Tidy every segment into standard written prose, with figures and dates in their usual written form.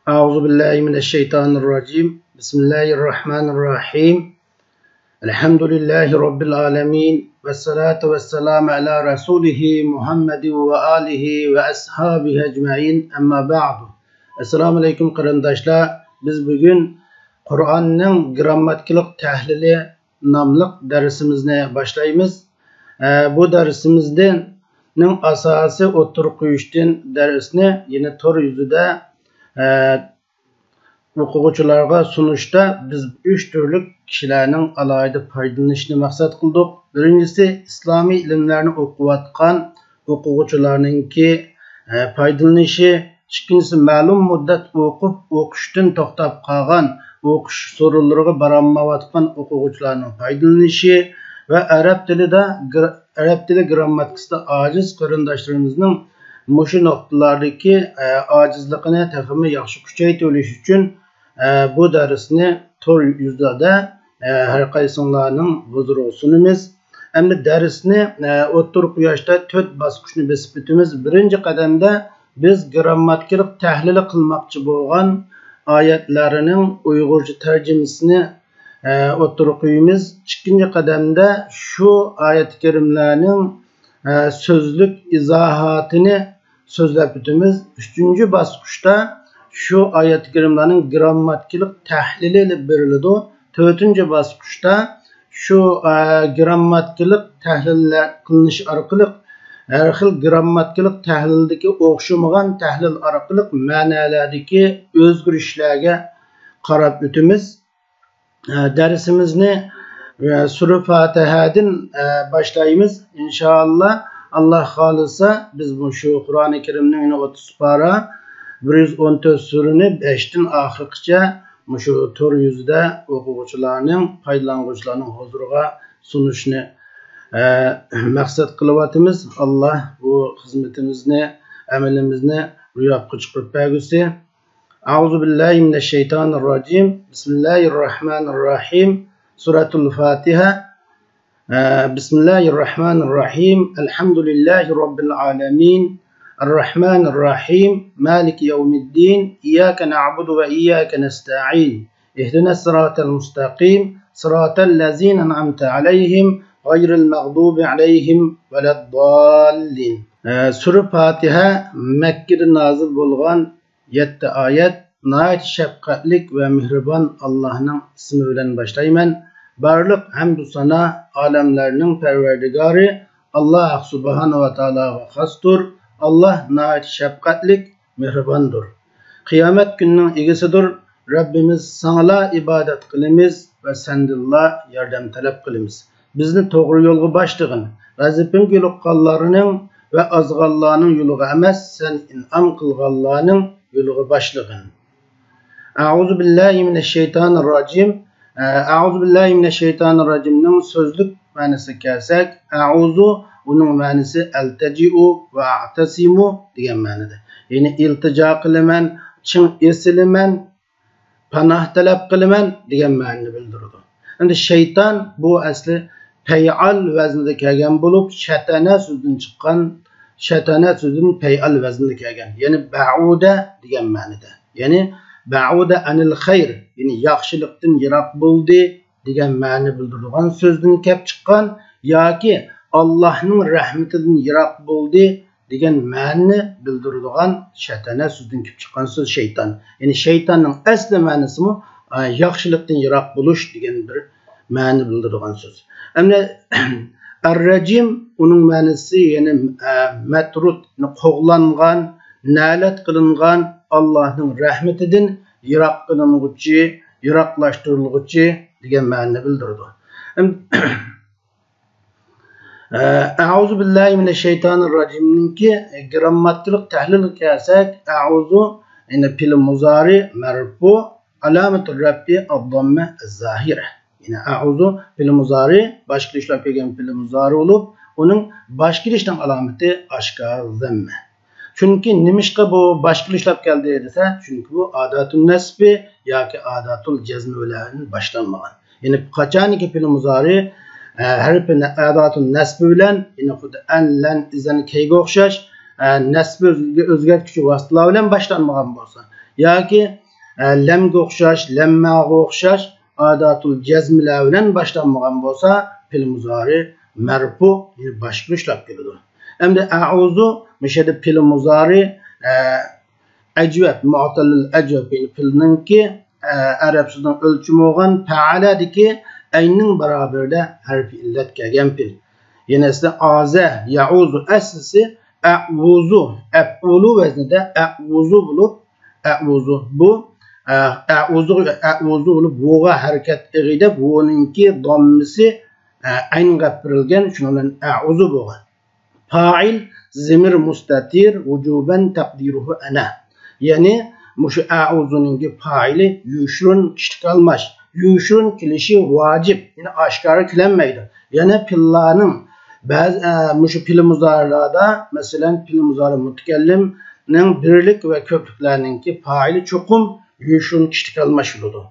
Euzubillahimineşşeytanirracim. Bismillahirrahmanirrahim. Elhamdülillahi Rabbil alemin. Vessalatu vesselamu ala Resulihi Muhammedi ve alihi ve ashabihi ecmain. Amma ba'du. Esselamu aleyküm qarindaşlar. Biz bugün Kur'an'ın grammatiklik tahlili namlıq dersimizni başlayımız. Bu dersimizden asası oturuq qo'yishdan dersini yine tor yüzüde o'quvchilarga sunuşta biz 3 türlü kişilerning alayda foydalanishini maqsad qildik. Birincisi İslami ilimlarni o'qiyotgan o'quvchilarningki foydalanishi, ikkinchisi ma'lum muddat o'qishdan to'xtab qolgan, o'qish so'rovlariga borolmayotgan o'quvchilarning foydalanishi ve Arap dili grammatikasida aciz qarindoshlarımızning mushu nuqtalardagi acizligini texmi yaxshi kuchaytirish olish uchun bu darsni tor yuzida har qaysinglarning huzuriga sunamiz. Endi darsni o'ttir quyoshda 4 bosqichni besib o'tamiz. Birinchi qadamda biz grammatikalik tahlil qilmoqchi bo'lgan oyatlarining Uyg'urcha tarjimasini o'ttir qo'yamiz. İkinci qadamda şu ayet-i kerimlarning sözlük izahatını sözlep o'tamiz. Üçüncü bosqichda şu ayet-i kerimlarning grammatikalik tahlili ilib beriladi. Dördüncü bosqichda şu grammatikalik tahlillar qilinish orqali har xil grammatikalik tahlildagi o'xshamagan tahlil orqali ma'nolardagi o'zgarishlarga qarab o'tamiz. Dersimizni Sure Fatiha'dan başlayımız. İnşallah Allah halisa biz bu şu Kur'an-ı Kerim'nin 30 para 114 sureni 5'ten ahırıkça şu tor yüzde o'quvchilarning, foydalanuvchilarning huzuriga sunuşunu maqsad qilyapmiz. Allah bu xizmatimizni, amalimizni ro'yobga chiqarib bergusi. Euzubillahimineşşeytanirracim. Bismillahirrahmanirrahim. Suratul Fatiha. Bismillahirrahmanirrahim. Elhamdülillahi Rabbil alemin. Errahmanirrahim. Maliki yevmiddin. İyyâke na'budu ve iyyâke nesta'in. İhdines sıratel mustaqim. Sıratel lezîne en'amte aleyhim. Gayril mağdubi aleyhim veleddallin. Sure Fatiha Mekke'de nazil bo'lgan 7 ayet. Nayet şefkatlik ve mihriban Allah'ın ismi bilen başlayman. Barlık hamdü sana alemlerinin perverdigarı Allah subhanahu ve ta'ala hastur. Allah nayet şefkatlik mihribandır. Kıyamet gününün igisidir. Rabbimiz sana ibadet kılımız ve sendillah yardım talep kılımız. Bizni doğru yolga başlığın. Gazipin gülüqqallarının ve azgallarının yoluga emas, sen in'am kılgallarının yoluga başlığın. Euzubillahimineşşeytanirracim. Euzubillahimineşşeytanirracim'nin sözlük manisi kelsak, Euzu onun manisi elteci'u ve a'tasimu degan ma'noda. Yani iltijo qilaman, chin esiliman, panoh talab qilaman degan ma'noni bildiradi. Endi shayton bu asli fay'al vaznida kelgan bo'lib, shatana so'zidan chiqqan, shatana so'zidan fay'al vaznida kelgan. Yani ba'uda degan ma'noda. Yani ba'uda anil xayr, yani yaxshilikdan yiroq bo'ldi degan ma'ni bildiradigan so'zdan kelib chiqqan yoki Allah'ning rahmatidan yiroq bo'ldi degan ma'ni bildiradigan shatana so'zdan kelib chiqqan so'z shayton. Yani shaytonning asli ma'nosi yaxshilikdan yiroq bo'lish degan bir ma'ni bildiradigan so'z. Endi ar-rajim uning ma'nosi yani matrud, qo'g'langan, na'lat qilingan Allah'ın rahmetinden yiroq qilinguchi, yiroqlashtirilguchi degan ma'noni bildiradi. Euzubillahimineşşeytanirracim'ninki grammatikalik tahlil kelsak, Euzu yani fil muzari marfu alamatul rabbi ad-damme az-zahire. Yani Euzu fil muzari başka işlep kelgan fil muzari olup, onun başka işten alameti aşkar zamme. Çünkü nimişka bu başka işlep geldi dese, çünkü bu adatul nesbi yoki adatul cezmi bilan başlanmagan. Yani qaçaniki fil muzari harfini adatul nesbi bilan, yani xuddi an, lan, izan, keyga o'xshash nesbi o'zgartuvchi vositalar bilan başlanmagan bo'lsa, yoki lamga o'xshash, lammaga o'xshash adatul jazmlar bilan boshlanmagan bo'lsa, fil muzari marfu boshqa ishlab keladi. Endi a'uzu mishada fil muzari ajvat mu'tallil ajvat filninki arab so'zining o'lchimi bo'lgan fa'aladiki ayning barobarida harfi illat kelgan fil. Yana esa aza ya'uzu aslisi a'uzu af'ulu vaznida a'uzu bo'lib a'uzu bu a'uzu bo'lib buga harakat qilganda buninki dommisi aynga berilgan, shuning bilan a'uzu bo'lgan. Fa'il zamir mustatir wujuban taqdiruhu ana. Ya'ni mushu a'uzuninki fa'ili yushrun ishtiqalmash. Yushrun kilishi vacib. Yani aşkara kilenmeydi. Yani pillanın bazı mushu fil muzarilarda mesela fil muzari mutakellimning birlik ve köplüklerininki fa'ili çokum yushrun ishtiqalmash bo'ladi.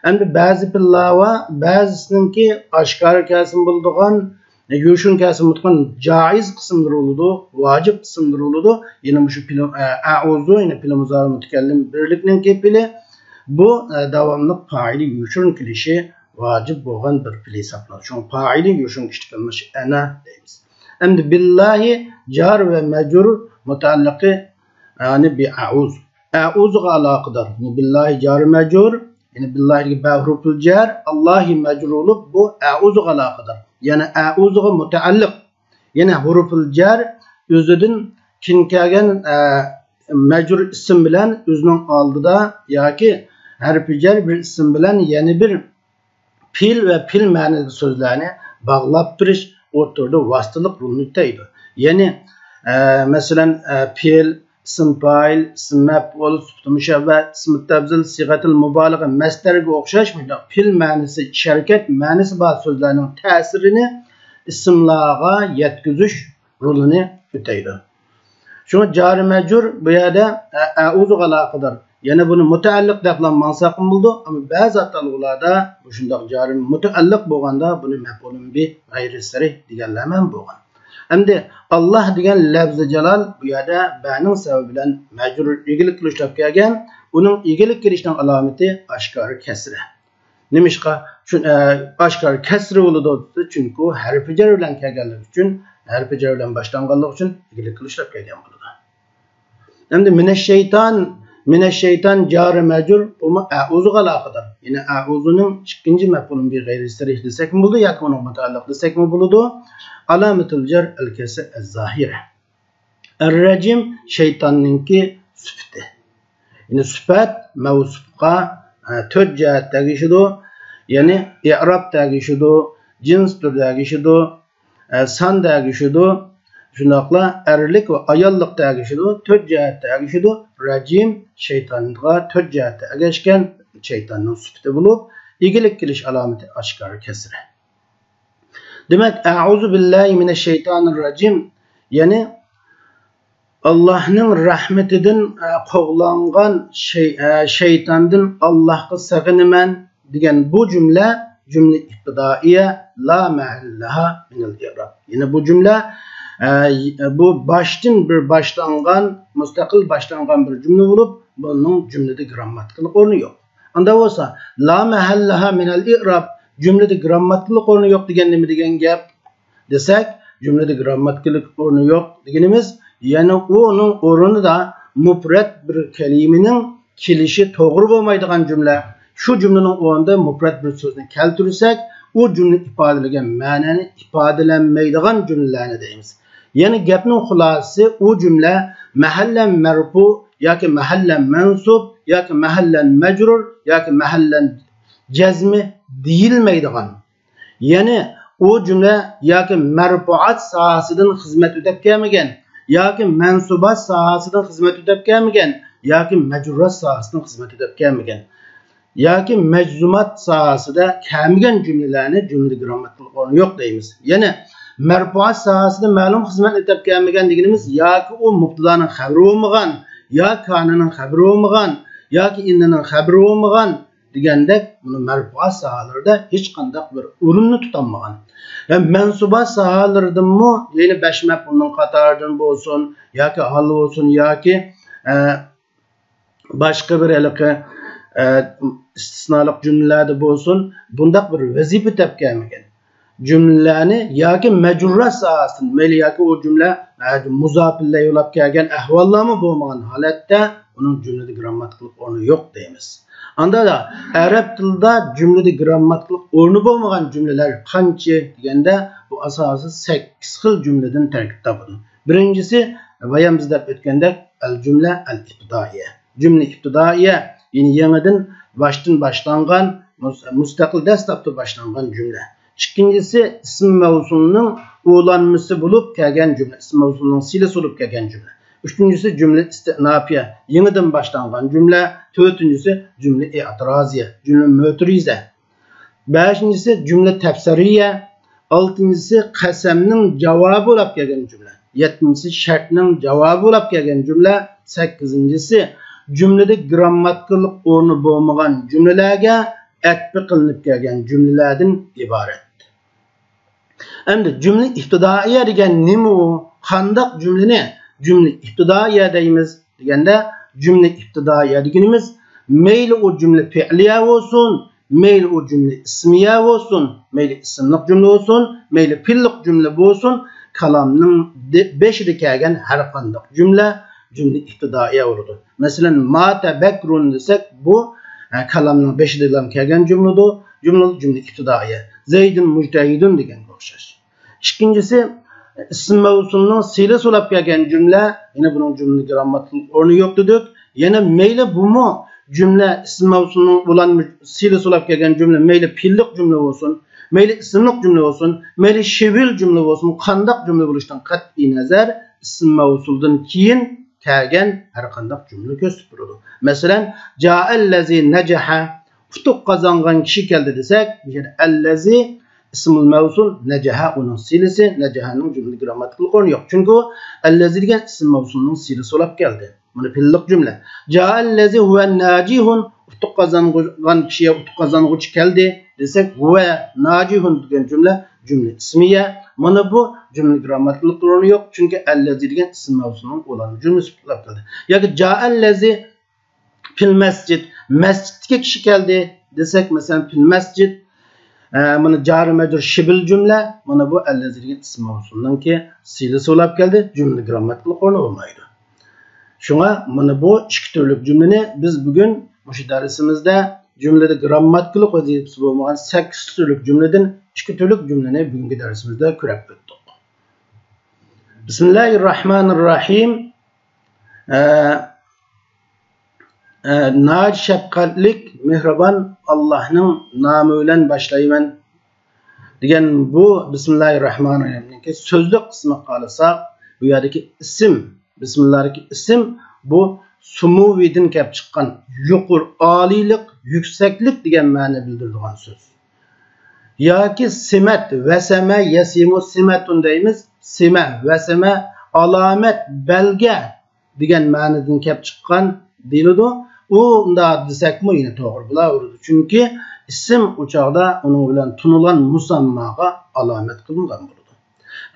Endi ba'zi pillar va ba'zisiniki aşkara kesim bo'ladigan yushrun kesim bo'lgan jaiz qismlar bo'ladi, vacib qismlar bo'ladi. Yine mushu fil a'uzu yine fil muzari mutakellim birlikninki fili bu davamlı faili yushrun kilishi vacib bo'lgan bir fil hisoblanadi. Shu faili yushrun ishtiqalmash ana deymiz. Endi billahi jar ve majrur mutaalliqi yani bi a'uz. A'uzga aloqador. Billahi jar majrur, yani billahi ba huruful jar, Allahi majrulup bu a'uzga aloqador. Yani a'uzga mutaalliq. Yani huruful jar o'zidan kinkagan majrur ism bilan o'zining oldida yoki harfi jar bir isim bilan yeni bir fil ve fil ma'nili so'zlarni bog'lab turish o'rtada vasıtalık rolunu üsteydi. Yani mesela fil, isim fa'il, isim mef'ul, sıfatı müşebbe, isim tebzil, sigatil mübalağa, masderga o'xshash fil ma'nisi, şirket ma'nisi bazı so'zlarning ta'sirini isimlarga yetkizish rolunu üsteydi. Şunu cari mecur bu yerde a'uzuga aloqador. Yani bunu mutaalliq deb mansaqim bo'ldi, ama bazı atalg'ularda bu shundoq jari mutaalliq bo'lganda buni maf'ulun bi g'ayri sarih deganlar ham bo'lgan. Endi Allah degan lafzi jalol bu yerda ba'ning sababi bilan majrur egilik qilishga kelgan, uning egilik kelishining alomati oshkora kasra. Nimishqa shu oshkora kasra bo'ladi, chunki harfi jar bilan kelganligi uchun, harfi jar bilan boshlanganligi uchun egilik qilishga kelgan bo'ladi. Endi mineşşeytan cari mecur ama a'uzuga aloqador. Yine a'uzuning ikinci mef'ulun bir gayri sarih desek mi bo'ldi yoki uning mutaalliq desek mi bo'ladi? Alamatul jar al-kasr az-zahira. Ar-rajim şeytanninki sıfatı. Yine sıfat mavsufqa to'rt jihatda tegishidi. Yani i'rob tegishidi, jins turda tegishidi, san tegishidi. Şunaqla erlik ve ayollik tegishidi, to'rt jihatda tegishidi. Rajim şeytanga to'rt jihatda tegishgan şeytanning sifati bo'lib, egilik kelish alomati oshkora kasra. Demak, a'uzu billahi mineşşeytanirracim, yani Allah'ning rahmetidan qo'g'langan şeytandan Allah'a sığınaman degan bu cümle ibtidaiye la mahallaha minel i'rab. Yani bu cümle bu baştan bir başlangan, müstakil başlangan bir cümle olup, bunun cümlede grammatiklik ornu yok. Anda olsa, la mahallaha minel i'rab, cümlede grammatiklik ornu yok degan gap desek, cümlede grammatiklik ornu yok deganimiz, yani onun ornu da mufrat bir kelimenin kelişi to'g'ri bo'lmaydigan cümle. Şu cümlenin ornunda mufrat bir so'zni keltirirsek, o cümle ifadelagan ma'noni ifodalanmaydigan cümlelerni deymiz. Yani gapning xulosasi o cümle mahallen merfu yoki mahallen mansub yoki mahallen majrur yoki mahallen jazmi deyilmaydigan. Yani o cümle yoki merfuat sohasidan xizmat o'tab kelmagan, yoki mansubat sohasidan xizmat o'tab kelmagan, yoki majrurat sohasidan xizmat o'tab kelmagan, yoki majzumat sohasida kelmagan cümlelarni cümle grammatik o'rni yo'q deymiz. Yani merfuat sahasida ma'lum xizmat o'tab kelmagan deganimiz yoki u mubtadaning xabari bo'lmagan, yoki kananing xabari bo'lmagan, yoki innaning xabari bo'lmagan degandek, buni merfuat sahalarida hech qanday bir o'rinni tutolmagan. Yani mansubat sahalardanmi, ya'ni 5 maf'ulning qatoridan bo'lsin, yoki hal bo'lsin, yoki başqa bir istisnoliq cümlelerde bo'lsin, bundaq bir vazifa topganmagan. Cümlelerini yoki majrur sohasin, mayli yoki o cümle muzof bilan yo'lab kelgan ahvollarmi bo'lmagan holatda uning cümlede grammatiklik o'rni yo'q deymiz. Anda da arab tilida cümlede grammatiklik o'rni bo'lmagan cümleler qancha deganda bu asosi 8 xil cümleden tarkib topadi. Birincisi bayan bizda o'tgandek al-cümle al-ibtidaiye. Cümle ibtidaiye yani yangidan başlangan mustaqil dastlabda başlangan cümle. İkincisi ism mavsulunun ulanması bulup kelgan cümle, ism mavsulunun silasi bulup kelgan cümle. Üçüncüsü cümle istinafiye, yeniden başlangan cümle. Dördüncüsü cümle i'tiraziye, cümle mötrize. Beşincisi cümle tefsiriye. Altıncısı qasamning cevabı bulup kelgan cümle. Yettincisi şartning cevabı bulup kelgan cümle. Sekizincisi cümlede grammatikalik o'rni bo'lmagan cümlelerge atbi qilinib kelgan cümlelerden ibaret. Endi cümle ibtidaiye degan nima u? Qandaq cümleni cümle ibtidaiye deymiz deganda cümle ibtidaiye deganimiz mayli o cümle fi'liye olsun, mayli o cümle ismiye olsun, mayli ismlik cümle olsun, mayli fi'llik cümle olsun, kalamning beshida kelgan har qanday cümle ibtidaiye olur. Mesela mata bekrun desek bu kalamning beshida kelgan cümle ibtidaiye. Zeydun mujtahidun degan o'xshash. İkincisi ism mavsulunun silasi bo'lib kelgan cümle, yine bunun cümle grammatik o'rni yo'q dedik. Yana mayli bumu cümle ism mavsulunun bulan silasi bo'lib kelgan cümle, mayli fi'llik cümle olsun, mayli ismlik cümle olsun, mayli shivil cümle olsun, qandaq cümle bo'lishdan qat'iy nazar ism mavsuldan keyin kelgan har qanday cümle ko'rsatib turadi. Masalan, ja'allazi najaha, utuq qozongan kishi keldi desak, allazi ismul mavsul, najaha onun silasi, najahaning cümle grammatiklik o'rni yo'q. Chunki allazi degan ism mavsulning silasi bo'lib keldi. Buni fi'llik cümle. Ja'allazi huwa najihun, utuq qozongan kishiga utuq qozong'uchi keldi desak, huwa najihun degan cümle ismiye. Mana bu cümle grammatiklik o'rni yo'q, chunki allazi degan ism mavsulning o'lan cümlesi bo'lib keldi. Yoki ja'allazi fil masjid, masjidga kishi keldi desak, masalan fil masjid, mana jari majrur shibil cümle, mana bu allazi degan ism mavsulninki silasi bo'lib keldi, cümle grammatiklik o'rni bo'lmaydi. Şuna mana bu iki türlük cümleni biz bugün bu dersimizde cümlede grammatiklik vazifesi bo'lmagan 8 türlük cümleden iki türlük cümleni bugünkü dersimizde ko'rib o'tdik. Bismillahirrahmanirrahim. Naj şefkatlik, mehriban Allah'ın namı bilan başlayman degan bu Bismillahirrahmanirrahim'deki sözlük kısmı qalsa, bu yerdeki isim, Bismillah'daki isim bu sumuvidin kelib chiqqan yuqur, olilik, yükseklik degan ma'ni bildiradigan so'z. Yoki simat, vasama, yasimu simatun deymiz. Sima, vasama, alamet, belge degan ma'nidan kelib chiqqan deyiladi. Unda desakmi yine to'g'ri bo'laveradi. Chunki ism o'chog'da uning bilan tunilan musammoga alomat qilingan bo'ladi.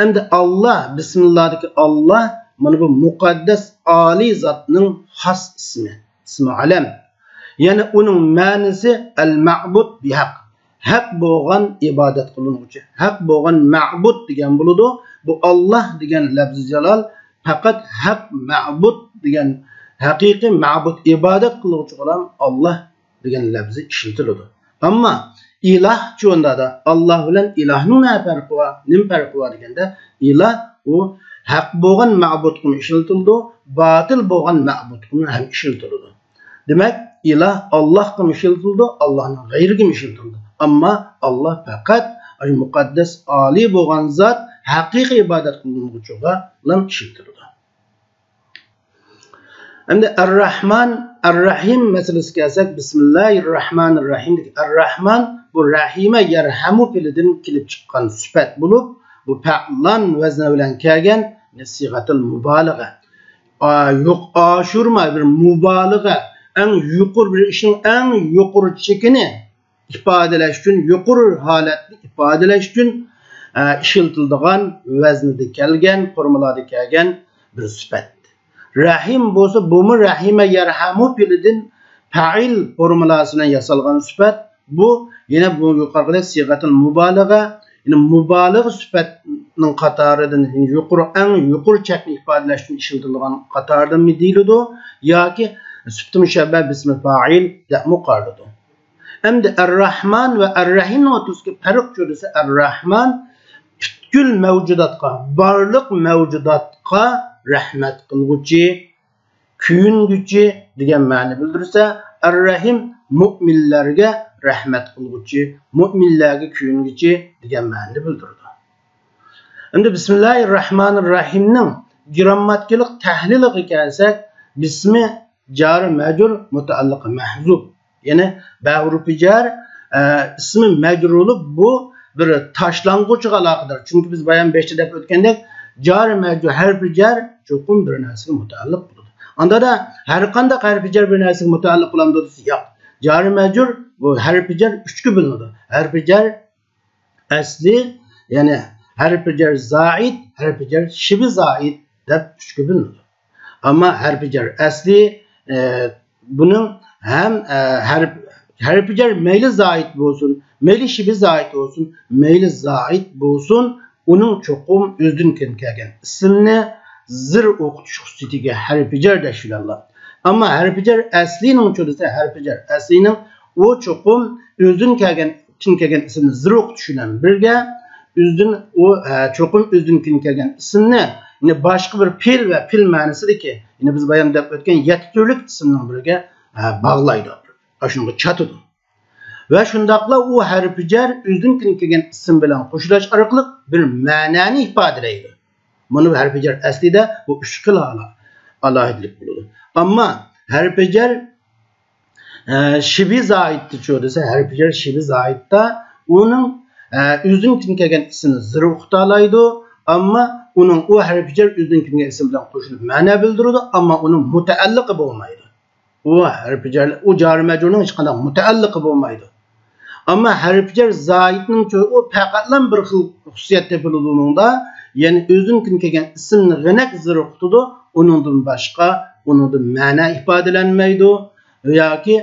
Endi Allah, Bismillah'daki Allah mana bu muqaddas oliy zotning xos ismi, ismi alam. Yani onun ma'nisi al-ma'bud bihaq. Haq bo'lgan ibodat qilinuvchi, haq bo'lgan ma'bud degan bo'ladi. Bu Allah degan lafzi jalol faqat haq ma'bud degan haqiqiy ma'bud ibodat qiluvchi olan Allah degan lafzi ishlatiladi. Ammo iloh cho'nda da Allah bilan ilahning nima farqi bor? Nim farqi bor deganda iloh u haq bo'lgan ma'bud qilib ishlatiladi, batil bo'lgan ma'bud qilib ham ishlatiladi. Demak, iloh Alloh qilib ishlatiladi, Allohning g'ayri qilib ishlatiladi. Ammo Alloh faqat muqaddas oliy bo'lgan zot haqiqiy ibodat qiluvchi bilan ishlatiladi. Endi Ar-Rahman, Ar-Rahim meselesiga kelsak, Bismillahirrahmanirrahim. Ar-Rahman bu rahima yarhamu filidan kelib chiqqan sifat bo'lib, bu fa'lan vazni bilan kelgan sigatul mubalagha. Aşurma bir mubalagha, en yuqur bir işin en yuqur çekini ifadeleş üçün, yuqur halatni ifadeleş üçün işiltildigan vaznida kelgan, formulada kelgan bir sifat. Rahim bolsa bu rahime yerhamu fiilidin fa'il formulasından yasalgan sübut. Bu yine bu yukarıda sigatın mübalağa, yine mübalağa sübutning qatoridan yuqori yuqori chekni ifodalash uchun ishlatilgan qatoridan mi deyiladi yoki sübut mushabbah bismi fa'il deb muqarrardi. Hamda ar-Rahman ve ar-Rahim o'rtasidagi farq ko'rsa ar-Rahman butkul mavjudotga, barliq mavjudotga rahmat qilguvchi, kuyunguvchi degan ma'ni bildirsa, ar-Rahim mu'minlarga rahmat qilguvchi, mu'minlarga kuyunguvchi degan ma'ni bildirdi. Endi Bismillahirrahmanirrahimning grammatikalik tahliliga kelsak, bismi jar majrur mutaalliq mahzub. Yani ba'rufi jar ismi majrurlik bu bir tashlang'uvchiga aloqador. Chunki biz bayon 5 deb o'tgandek, jar majrur harfi jar cho'qim bir narsaga mutaalliq bo'ladi. Anda da har qanday harfi jar bir narsaga mutaalliq bo'lamdi desa, yo'q. Jar majrur bu harfi jar 3 ga bo'linadi. Harfi jar asli, yani harfi jar zaid, harfi jar shibh zaid deb 3 ga bo'linadi. Ama harfi jar asli bunun hem harfi jar meyli zaid bo'lsin, meyli shibh zaid olsun, meyli zaid bo'lsin, onun çoqum o'zdan kelgan ismni zir o'qitish xususiyatiga harfi jar dashillar. Ama harfi jar aslining cho'lisa harfi jar aslining o çoqum o'zdan kelgan ismni zir o'qitish bilan birga o'zdan o çoqum o'zdan kelgan ismni yine başka bir fe'l ve fe'l ma'nosidagi, yine biz bayon deb o'tgan 7 turlik ismning biriga bağlaydı. Aşınғы çatıdı. Ve şundaqla o harfi jar o'zdan kelgan ism bilan qo'shilash orqali bir ma'noni ifodalaydi. Bunu harfi jar aslida bu 3 xil alohidlik bo'ladi. Ammo harfi jar shibh zaidni cho'disa, harfi jar shibh zaidda uning o'zdan kelgan ismini zir o'qitalaydi, ammo uning o harfi jar o'zdan kelgan ism bilan qo'shilib ma'no bildiradi, ammo uning mutaalliqi bo'lmaydi. O harfi jar, o jar majrurning hech qanday mutaalliqi bo'lmaydi. Ama harfi jar zaidning o faqatlan bir xil xususiyat topiladiğında, yani o'zdan kelgan ismni g'anak zir o'qitadi, uningdan boshqa uningdan ma'no ifodalanmaydi yoki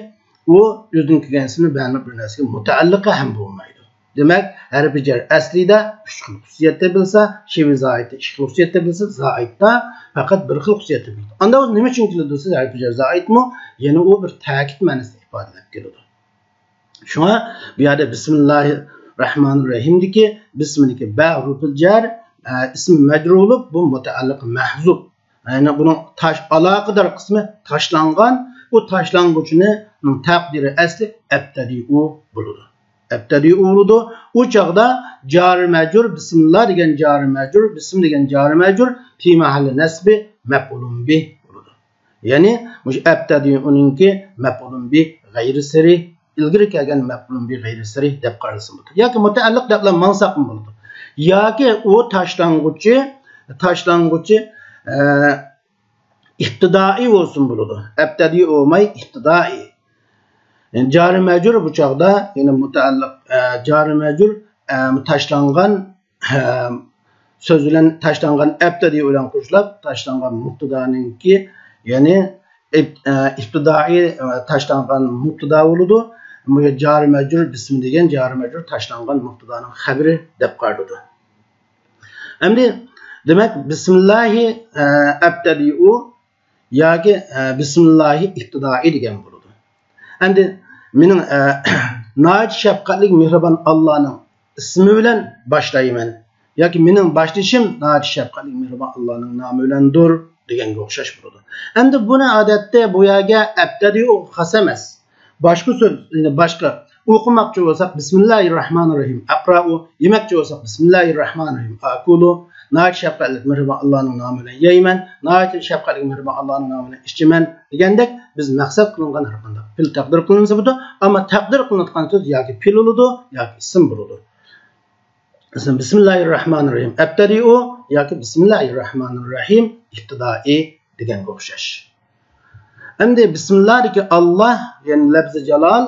o o'zdan kelgan ismni bir narsaga mutaalliqi ham bo'lmaydi. Demak, harfi jar aslida 3 xil xususiyatda bilsa, shibh zaidda 2 xil xususiyatda bilsa, zaidda faqat bir xil xususiyatda biladi. Anda o nima uchun keladi desa, harfi jar zaidmi? Yani o bir ta'kid ma'nosida ifodalab keladi. Şuna bu yerda Bismillahirrahmanirrahimdiki bismidagi ba'rufil jar ismi majrurlik bu mutaalliq mahzub. Yani bunun aloqador qismi tashlangan, bu tashlang'uvchining taqdiri asli abtadi'u bo'ladi. Abtadi'u bo'ladi. O chaqda jar majrur bismillah degan jar majrur, bism degan jar majrur fi mahalli nasbi maf'ulun bih bo'ladi. Yani bu abtadi'uningki maf'ulun bih g'ayri sari ilgiri kelgan maf'ulun bih g'ayri sari deb qaralsa bo'ladi. Yoki mutaalliq deb mansab bo'ladi. Yoki o tashlang'uvchi ibtidai olsun bo'ladi. Abtadi olmay ibtidai. Yani cari mecur bu çağda yine mutaalliq cari mecur taşlangan sözülen taşlangan abtadi olan qo'shilib taşlangan mubtadaninki yani ibtidai taşlangan mubtada bo'ladi. Bu cari mecur bismi degan cari mecur taşlangan mubtadaning xabari deb qaraladi. Endi demek bismillahi abtadi'u yoki bismillahi ibtidai degan bo'ladi. Endi mening nayet shafqatli mehribon Allohning ismi bilan boshlayman yoki mening boshlashim nayet shafqatli mehribon Allohning nomi bilandir deganga o'xshash bo'ladi. Endi buni odatda bu yerga abtadi'u xas emas. Boshqa so'z, ya'ni boshqa o'qimoqchi bo'lsak bismillahirrohmanirrohim aqra'u, yemoqchi bo'lsak bismillahirrohmanirrohim aqulu, nayet shafqatli mehribon Allohning nomi bilan yeyman, nayet shafqatli mehribon Allohning nomi bilan ichaman degandek biz maqsad qilingan har qanday fil taqdir qilinsa bo'ladi, ammo taqdir qilinadigan so'z yoki fil bo'ladi yoki ism bo'ladi. Masalan bismillahirrohmanirrohim abtadi'u yoki bismillahirrohmanirrohim ibtidai deganga o'xshash. Endi bismillah'daki Allah yani lafz-i jalal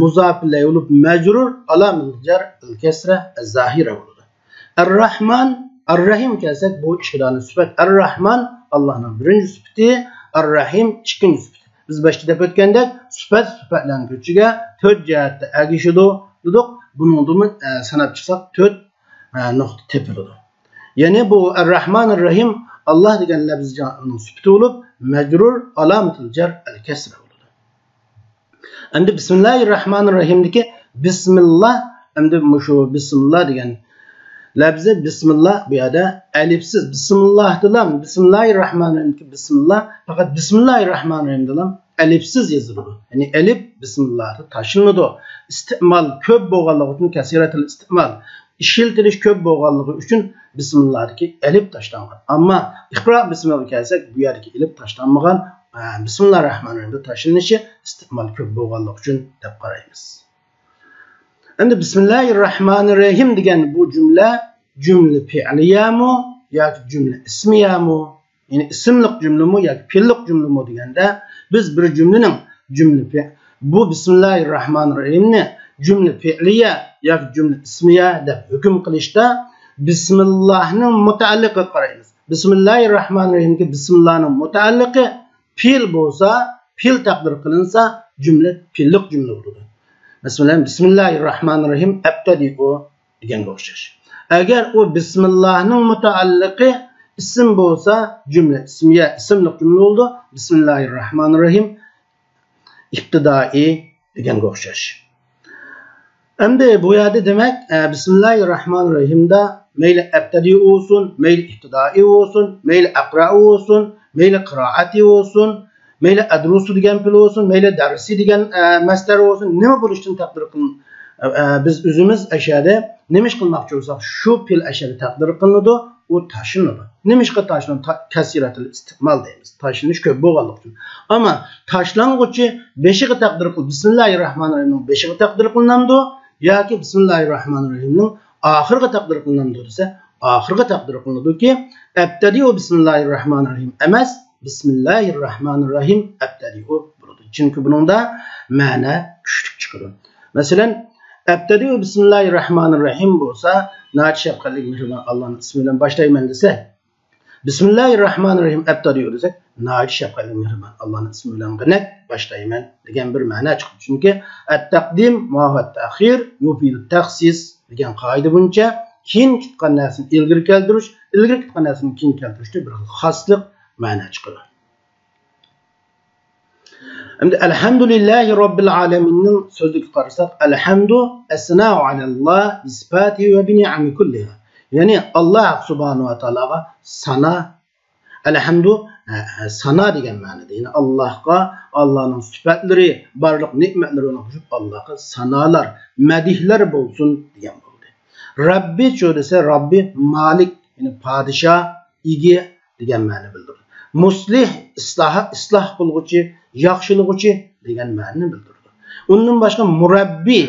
muzaf ilayhi bo'lib majrur alamat jar al-kasra az-zahira bo'ladi. Ar-Rahman, Ar-Rahim kelsak bu ikkilanı sıfat. Ar-Rahman Allah'ın birinci sübti, Ar-Rahim ikinci sübti. Biz başta dep ötkendek sübetlen köçüge 4 jihatda agişidu dedik. Bunun sanap çıksak 4 nokta tepildi. Yani bu Ar-Rahman-Ar-Rahim Allah degan lafzning sübti olup mecrur alamatul cer el-kesra oldu. Endi Bismillahirrahmanirrahimdeki Bismillah endi şu Bismillah degan lafzi Bismillah bu yerda elifsiz Bismillah dilam Bismillahirrahmanirrahim Bismillah fakat Bismillahirrahmanirrahim dilam elifsiz yazıldı. Yani elif Bismillah'da taşınmadı. İstimal köp boğallığı için kesiratul istimal işiltiliş köp boğallığı için Bismillah'daki elif taşlangan. Ama İkra Bismillah kelsek bu yerdeki elif taşlanmagan Bismillahirrahmanirrahim'de taşınışı istimal köp boğallığı için dep qaraymiz. Endi Bismillahirrahmanirrahim degan bu cümle fi'liyamu yoki cümle ismiyamu? Yani isimlik cümle mi yoki fi'llik cümle mi deganda biz bir cümlenin bu Bismillahirrahmanirrahimni cümle fi'liya yoki cümle ismiya deb hukm qilishda Bismillahning mutaalliqi qaraymiz. Bismillahirrahmanirrahimga Bismillahning mutaalliqi fi'l bo'lsa, fi'l taqdir qilinsa cümle fi'llik cümle bo'ladi. Mesela Bismillahirrahmanirrahim ebtedi'u deganga o'xshash. Agar u Bismillahning mutaalliqi ism bo'lsa, cümle ismiya ismlik cümle oldu. Bismillahirrahmanirrahim ibtidai deganga o'xshash. Endi bu yerda demak Bismillahirrahmanirrahimda mayli ebtedi olsun, mayli ibtidai olsun, mayli aqra'u olsun, mayli qiraati olsun, mayli adrusu degan pil olsun, mayli darsi degan masdar olsun, nima bo'lishini taqdir qilin. Biz o'zimiz ashada nima ish qilmoqchi bo'lsak, shu pil ashada taqdir qilinadi, u tashinadi. Nima ishga tashinadi? Kasiratul istiqmal deymiz. Tashinish ko'p bo'lganligi uchun. Ammo tashlang'uchi beshiga taqdir qil. Bismillahirrahmanirrahimning beshiga taqdir qilinamdi yoki Bismillahirrahmanirrahimning oxiriga taqdir qilinamdi desa, oxiriga taqdir qilinadiki, abtadi'u Bismillahirrahmanirrahim emas, Bismillahirrahmanirrahim ebtedi'u bo'ladi. Chunki buningda ma'na kuchli chiqadi. Masalan, ebtedi'u Bismillahirrahmanirrahim bo'lsa, nayt shafqatli mehribon Allohning ismi bilan boshlayman desa, Bismillahirrahmanirrahim ebtedi'u desak, nayt shafqatli mehribon Allohning ismi bilan boshlayman degan bir ma'na chiqadi. Chunki at-taqdim va at-ta'khir yufidu at-takhsis degan qoida bo'yicha keyin ketgan narsani ilgari keltirish, ilgari ketgan narsani keyin keltirishda bir xoslik ma'na chiqadi. Endi elhamdülillahi robbil alaminning so'ziga qarasak, alhamdu asna'u alalloh bi sifati va bi ni'ami kulliha. Ya'ni Alloh subhanahu va taologa sana, alhamdu sana degan ma'noda. Ya'ni Allohga Allohning sifatlari, barliq ne'matlari qo'shib Allohga sanolar, madihlar bo'lsin degan bo'ldi. Rabbi cho desa, Rabbi malik, ya'ni podshoh, ega degan ma'no bildirdi. Muslih isloh qilguvchi, yaxshilig'uchi degan ma'noni bildirdi. Undan boshqa murabbi,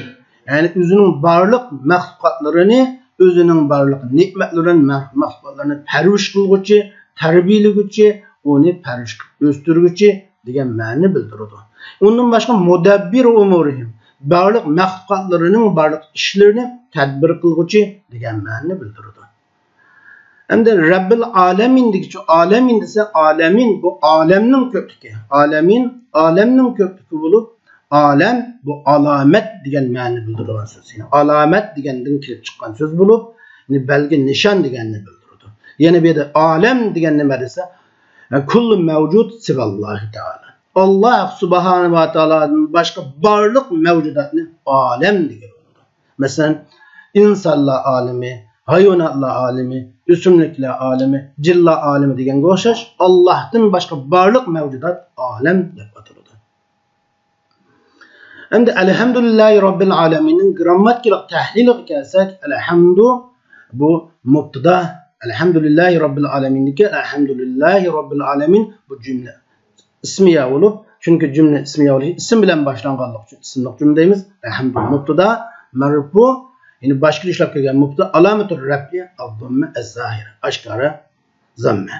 ya'ni o'zining barliq maxluqotlarini, o'zining barliq ne'matlarini, maxluqotlarini parvarish qilguvchi, tarbiyalaguvchi, uni parvarish o'stirguvchi degan ma'noni bildirdi. Undan boshqa mudabbir umurihim, barliq maxluqotlarining barliq ishlarini tadbir qilguvchi degan ma'noni bildirdi. Endi Rabbil alamin degichi alamin desa, alamin bu alemning ko'pligi. Alemning ko'pligi bo'lib, alam bu alamet degan ma'ni bildirgan so'z. Yani alamet degandan kelib chiqqan so'z bo'lib, yani belgi nishon deganni bildiradi. Yana bu yerda alam degan nima desa, kullu mavjud sivallohi taala. Alloh subhanahu va taoloning boshqa barliq mavjudotni alam degan bo'ladi. Masalan, insonlar olimi, hayvonotlar olimi, o'simliklar olimi, jinlar olimi deganga o'xshash Allohdan boshqa barliq mavjudot olam deb ataladi. Endi alhamdulillahi robbil alaminning grammatik tahliliga kelsak, alhamdu bu mubtada, alhamdulillahi robbil alaminniki alhamdulillahi robbil alamin bu jumla ismiya bo'lib, chunki jumla ismiya bo'lib, ism bilan boshlanganligi uchun ismlik jumla deymiz. Alhamdu mubtada, marfu, yani başka işlep kelgan mubtada, alamatur rafi az-zamma az-zahira, aşkara zamma.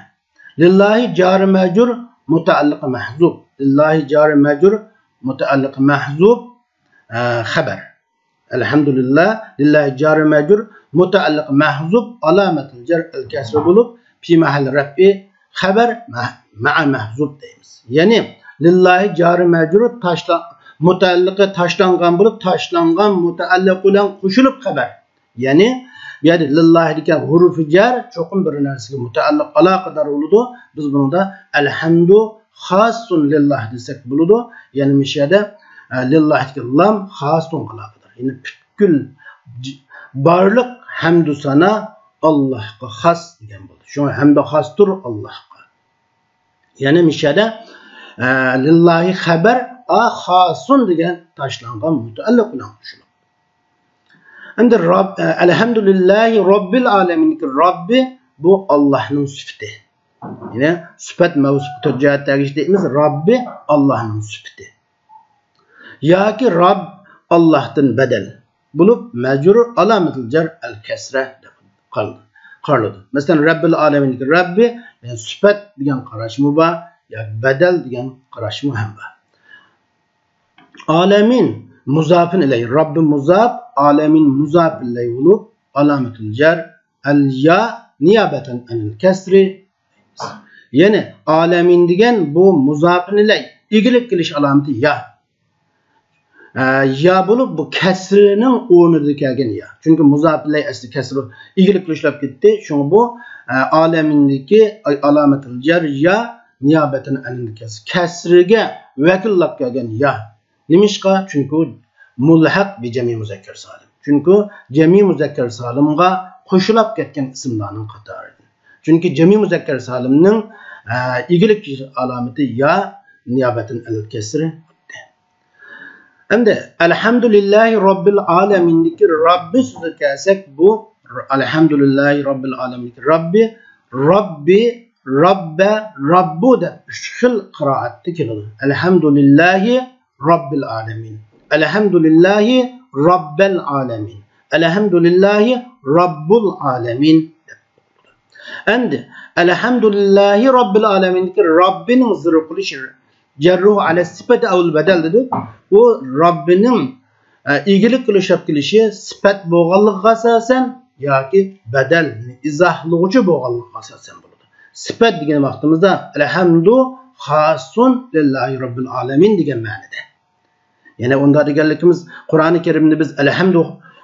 Lillahi cari mecur mutaalliq mahzub. Lillahi cari mecur mutaalliq mahzub haber. Elhamdülillah lillahi cari mecur mutaalliq mahzub alamatul cer el-kasr bulup fi mahal rafi haber ma'a mahzub deymiz. Yani lillahi cari mecrur mutaalliqi taşlangan bulup taşlangan mutaalliq bilan qo'shilib haber. Yani lillahi degan hurufi jar çoğun bir narsaga mutaalliq aloqador bo'ladi. Biz bunu da elhamdu xassun lillah desek bo'ladi. Yani mishada lillahi lam xassun aloqador. Yani butkul barliq hamdu sana Allah'a xas degan bo'ldi. Şuna hamdu xastur Allah'a. Yani mishada lillahi haber xasun degan taşlangan mutaalliq bilan qo'shiladi. Endi elhamdülillahi Rabbil alemin. Rabbi bu Allah'ın sıfatı. Yine sıfat mevzup tecrübetleri deyimiz Rabbi Allah'ın sıfatı. Ya ki Rabb Allah'tan bedel. Bulup mecrur alametil cer el kesre qarladı. Mesela Rabbil alemin. Rabbi yani sıfat degan qarashmi var ya bedel degan qarashmi ham var. Alemin muzafin ileyhi. Rabbi muzaf, alemin muzaf ileyhi olup alametul cer el ya niyabeten enil kesri. Yani alemin degen bu muzafin ileyhi. İgilik geliş alameti ya. Ya bulup bu kesrinin o'rnida kelgan ya. Çünkü muzaf ileyhi asli kesri igilik gelişlep gitti. Çünkü bu alemindeki alametul cer ya niyabeten enil kesri. Kesriga vakillab kelgan ya. Nimişka? Çünkü mulhaq bi cemi muzakkar salim. Çünkü cemi muzakkar salimga qo'shilib ketgan ismlarning qatoridir. Çünkü cemi muzakkar salimning igilik alameti ya niyabatin al-kesri. Endi elhamdülillahi Rabbil alemindeki Rabbi sözü kelsak bu elhamdülillahi Rabbil alemindeki Rabbi, Rabbe, Rabbu da üç xil qiraatda keladi. Elhamdülillahi Rabbil alemin. Elhamdülillahi Rabbel alemin. Elhamdülillahi Rabbul alemin. Endi elhamdülillahi Rabbil alemin. Rabbinin zırı kılışı cerruhu ala sıfatı avul bedel dedik. O Rabbinin iyilik kılışı sıfat boğallık asasen ya ki bedel izahlığı boğallık asasen buludu. Sıfat degen vaxtımızda elhamdu xasun lillahi Rabbil alemin degen ma'nida. Yani onda deganligimiz Kur'an-ı Kerim'de biz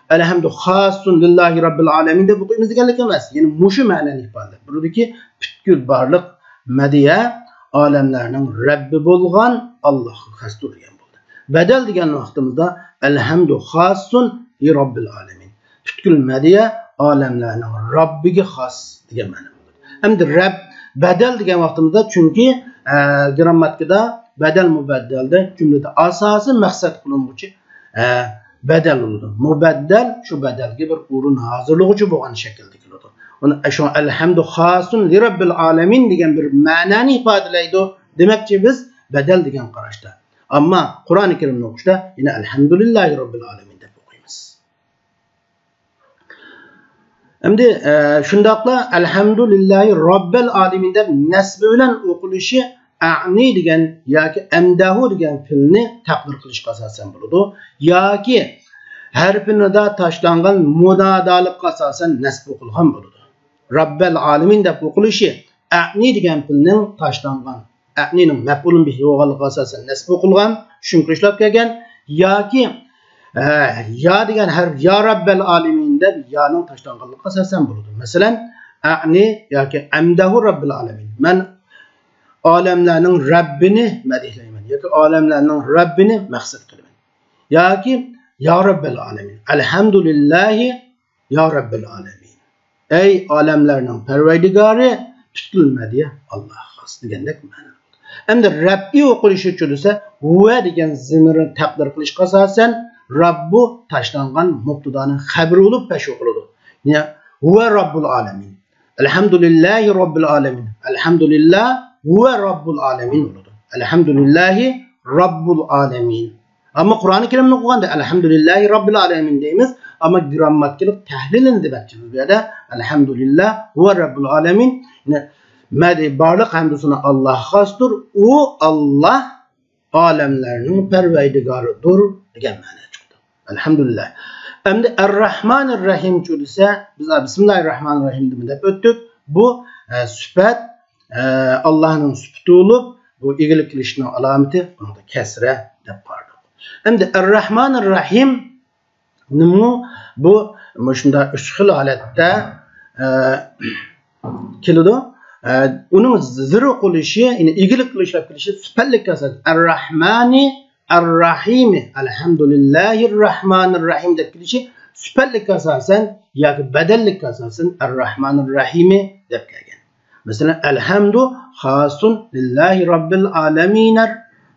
elhamdu xasun lillahi Rabbil alemin de buqimiz deganlik emas. Yani muşu ma'nani ifade. Buradaki butkul barliq madiya alemlerinin Rabbi bo'lgan Allah'a xastur degan bo'ldi. Bedel degan vaqtimizda elhamdu xasun li Rabbil alemin. Butkul madiya alemlerinin Rabbiga xas degan ma'no bo'ldi. Endi Rabb bedel degan vaqtimizda çünkü grammatikada bedel mubeddelde cümlede asası maksat kılınmışı bedel oldu. Mubeddel şu bedelge bir urun hazırlığı boğan şekilde kılındı. Onu şu elhamdu xasun li Rabbil alemin degan bir ma'nani ifadeleydi. Demek ki biz bedel degan qarashda. Ama Kur'an-ı Kerim'de oquşda yine elhamdülillahi Rabbil alemin deb o'qiymiz. Endi shundaqla elhamdülillahi Rabbil alemin deb nasbi bilan o'qilishi a'ni degan yoki amdahu degan fe'lni taqdir qilishga asosan bo'ladi yoki harfinida tashlangan munodalik asosan nasb o'qilgan bo'ladi. Rabbil alamin deb o'qilishi a'ni degan fe'lning tashlangan a'nining maf'ulun bihi bo'lganligi asosan nasb o'qilgan, shunga ishlab kelgan yoki ya degan harf ya Rabbil alamin deb yaning tashlanganligi asosan bo'ladi. Masalan, a'ni yoki amdahu Rabbil alamin. Men alemlerinin Rabbini medihlayman. Yoki alemlerinin Rabbini maqsad qilaman. Yoki ya Rabbil alemin. Elhamdülillahi ya Rabbil alemin. Ey alemlerinin perverdigari tutilmadiya Allah xos degandek ma'no. Endi Rabbi o'qilishi uchun esa huva degan zamirni taqdir qilishga asosan Rabbu tashlangan mubtadoning xabari bo'lib pesh o'qiladi. Ya'ni huva Rabbul alemin. Elhamdülillahi Rabbil alemin. Elhamdülillah huve Rabbul alemin oldu. Elhamdülillahi Rabbul alemin. Ama Kur'an-ı Kerim'de okuğanda elhamdülillahi Rabbil alemin deyimiz. Ama grammatiklik tahlilini demekçiyiz. Böyle elhamdülillah huve Rabbul alemin. Yani barlık hamdusuna Allah xastur. O Allah alemlerinin perverdigarıdır. Degan ma'no çıktı. Elhamdülillah. Endi Er-Rahmanir-Rahim ise biz Bismillahirrahmanirrahim deb o'tdik. Bu sıfat Allah'ın sübütü olup bu iyilik kılışının alameti onu da kesre dep bardı. Hem de Er-Rahman-er-Rahim bu şunda 3 xil holatda keladi. Onun zırh qilishi, ya'ni iyilik qilishlar qilishi sifatlik asas. Er-Rahmani Er-Rahimi, Elhamdülillahir-Rahmanir-Rahim deb kelishi sifatlik asasan yoki badallik asasan Er-Rahmanir-Rahimi deb kelgan. Masalan, elhamdu xasun lillahi robbil alamin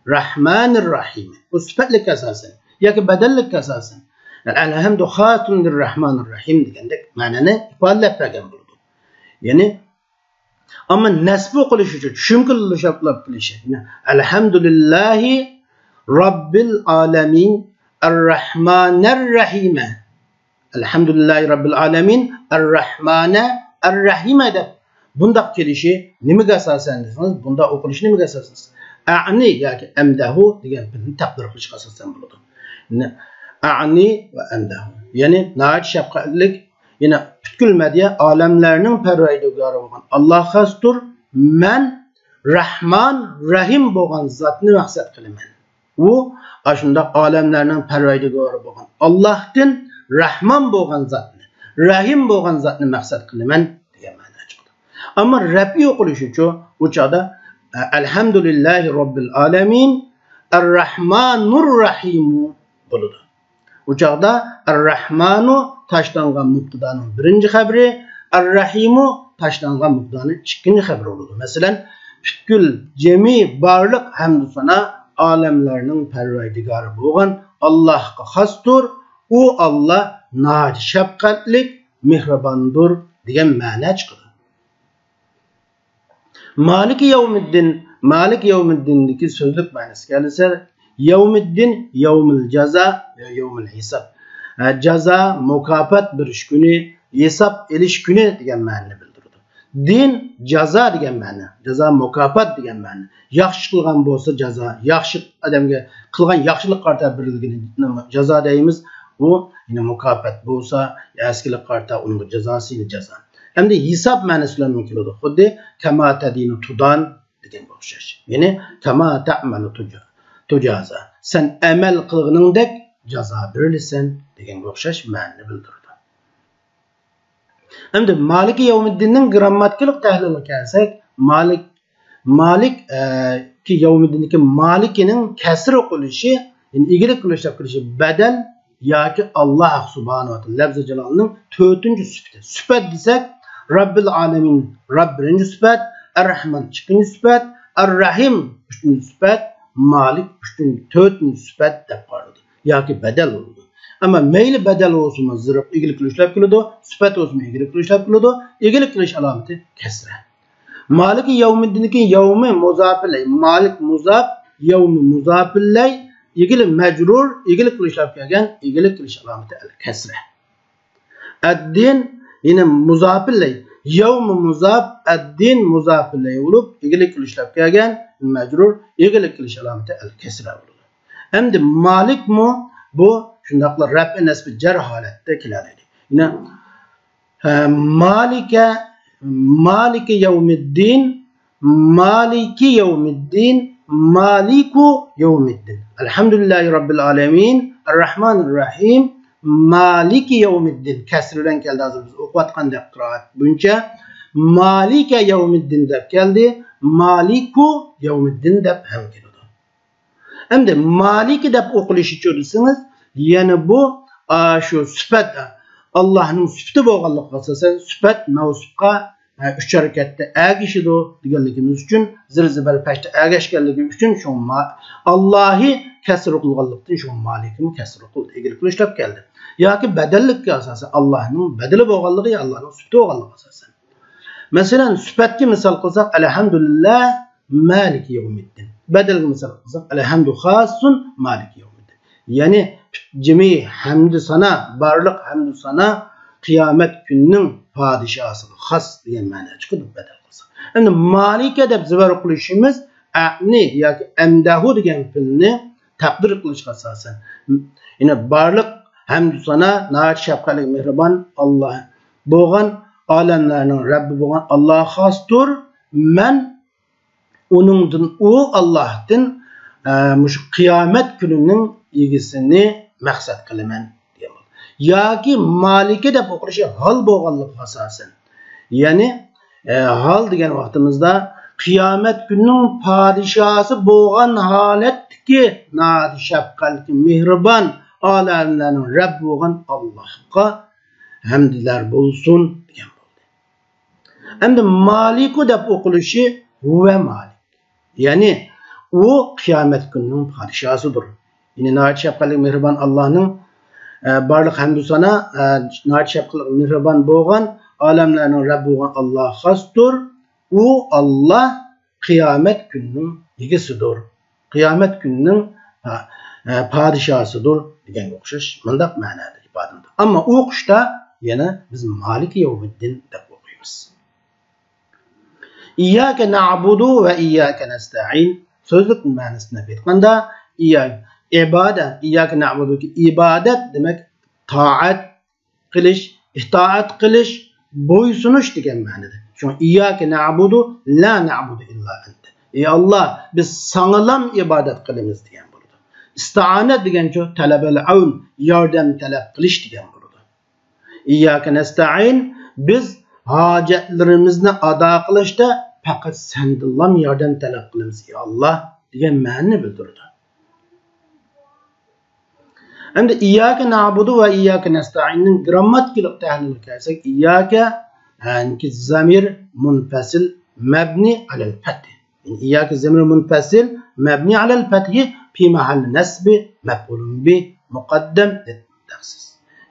Rahmanir-Rahim. Bu sifatlik asasan yoki badallik asasan elhamdu xasun lir-Rahmanir-Rahim degandek ma'noni ifodalab bergan bo'ladi. Ya'ni ama nasb qilish uchun tushuntirishlar qilishi. Elhamdülillahi robbil alamin Er-Rahmanir-Rahim. Elhamdülillahi robbil alamin Er-Rahmanir-Rahim deb bundaq kelishi nimaga asosan desangiz, bunda o'qilishi nimaga asosan? A'ni yoki amdahu degan bilni taqdir qilishga asosan bo'ladi. A'ni va amdahu. Ya'ni nayat shafqatlik, yine bütün medya alemlerinin perverdegârı olan Allah xastur, men Rahman Rahim boğan zatını maksat kılımen. O aşında alemlerinin perverdegârı olan Allah'tan Rahman boğan zatını, Rahim boğan zatını maksat kılımen diye mana çıktı. Ama Rabbi okuluşu o çağda Elhamdülillahi Rabbil Alemin Er-Rahmanur Rahimu buludu. O çağda Er-Rahmanu taşlanğan mubtadanın birinci xəbri, Er-Rahimu taşlanğan mubtadanın ikinci xəbri olurdu. Məsələn, bütkül cemi barlıq həmdü sana alemlerinin perverdigarı boğan Allah'a xastur, o Allah nahid şəfqətlik, mihrabandur degan ma'na çıxdı. Maliki Yevmiddin'deki sözlük ma'nası gəlirsə, Yevmiddin, Yevmil Caza ve Yevmil Hisab. Caza, mukafat bir iş günü, hesap eliş günü degan ma'noni bildirdi. Din caza degan ma'no, caza mukafat degan ma'no. Yaxshi qilgan bo'lsa jazo, yaxshi odamga qilgan yaxshilik qarta berilgani jazo deymiz. Bu yine mukafat bo'lsa, eskilik qarta uning jazosini jazo. Hamda hisob ma'nosi bilan keladi. Xuddi kama tadinu tudan degan o'xshash. Ya'ni kama ta'malu tujaza. Sen amel qilganingdek jazo berilsin degan o'xshash ma'noni bildirdi. Endi Maliki Yevmiddinning grammatikalik tahliliga kelsak, Malik ki Yevmiddin'deki Malikining kasri qilishi, ya'ni igilik qilishi badal yoki Alloh subhanahu va taolo lafzi jalolining 4-chi sifati. Sifat desak, Rabbil alamin Rabb birinchi sifat, Er-Rahman ikinci sifat, Er-Rahim üçüncü sifat, Malik 4-chi sifat deb qaradi. Yoki badal oldu. Ama meyli bedel olsun zırıp iyilik kılışlar kılıdı, sıfat olsun iyilik kılışlar kılıdı, iyilik kılış alameti kesre. Maliki Yevmiddin'deki yevmi muzafilley, Malik muzaf, yevmi muzafilley, iyilik mecrur, iyilik kılışlar kılgen, iyilik kılış alameti kesre. Eddin yine muzafilley, yevmi muzaf, eddin muzafilley olup, iyilik kılışlar kılgen, mecrur, iyilik kılış alameti kesre oldu. Hem de Malik mu bu şundaqla rəbb nəsbi cer halətdə kilədi. Yine Maliki Yevmiddin, Maliki Yevmiddin, Maliku Yevmiddin. Elhamdülillahi Rabbil Alemin, Er-Rahmanir-Rahim, Maliki Yevmiddin. Kəsridən gəldi hazır biz oxuatqan deb qiraat bunca. Maliki Yevmiddin deb gəldi, Maliku Yevmiddin deb hem keldi. Hem de Maliki deb oqilishi görürsünüz. Yani bu şu sıfat Allah'ın sıfatı bo'lganligiga asosan sıfat mavsufga 3 harakatda agishidi deganligimiz uchun zilzibar pashta agashganligi uchun shu Allohi kasr qilganlikdan shu Malikni kasr qildi egil qilishlar keldi. Yoki badallikka asosan Allohning badali bo'lganligi Allohning sıfatı bo'lganligi asosan. Masalan sıfatga misol qilsak alhamdulillah maliki yevmiddin. Badalga misol qilsak alhamdu xasun maliki yevmiddin. Yani cemi hamdü sana, barlık hamdü sana kıyamet gününün padişahı has diye mana çıkıdı bedel kılsa. Yani Malike deb zibar qilishimiz a'ni yoki amdahu degan filni taqdir qilish asosan. Yine barlık hamdü sana, nayat şafqatli mehribon Allah bo'lgan olamlarning Rabbi bo'lgan Alloh xosdir, men onundan o Allah'tan muş kıyamet gününün ilgisini maksat kılıman diyor. Ya ki malike de okuşu hal boğanlık hasasen. Yani hal degen vaktimizde kıyamet gününün padişahı boğan halet ki nadi şefkalki mihriban alemlerin Rabb boğan Allah'a hamdler bulsun diyen oldu. Hem de maliku da okuluşu huve malik. Yani o kıyamet gününün padişahıdır. Yine nadi şefkalki mihriban Allah'ın barlık hamdü sana nadi şefkalki mihriban boğan alemlerin Rabb boğan Allah'a hastur. O Allah kıyamet gününün ilgisidir. Kıyamet gününün padişahıdır degan o'xshash mundaq ma'noda ifodalanadi. Ammo u o'qishda yana biz Maliki Yawmiddin deb o'qiymiz. İyyâke na'budu ve iyyâke nesta'in so'zlik ma'nosini aytganda iyyâke na'budu ki ibadet demek taat qilish, itoat qilish, bo'ysunish degan ma'noda. Şu iyyâke na'budu la na'budu illa ente. Ey Allah biz sağlam ibadet qilamiz degan. İsti'anet degen şu talabel avn yardım talep qilish degan bo'ladi. İyyâke nesta'in biz hacetlerimizni ado qilishda faqat sendan yardım talep qilamiz ey Allah degan ma'noni bildirdi. Endi iyyâke na'budu ve iyyâke nesta'inning grammatik tahlilini qilsak iyyâke anki zamir munfasil mabni alal fath. Yani iyyâke zamir munfasil mabni alal fath في محل نسب مفعول به مقدم للتخصيص.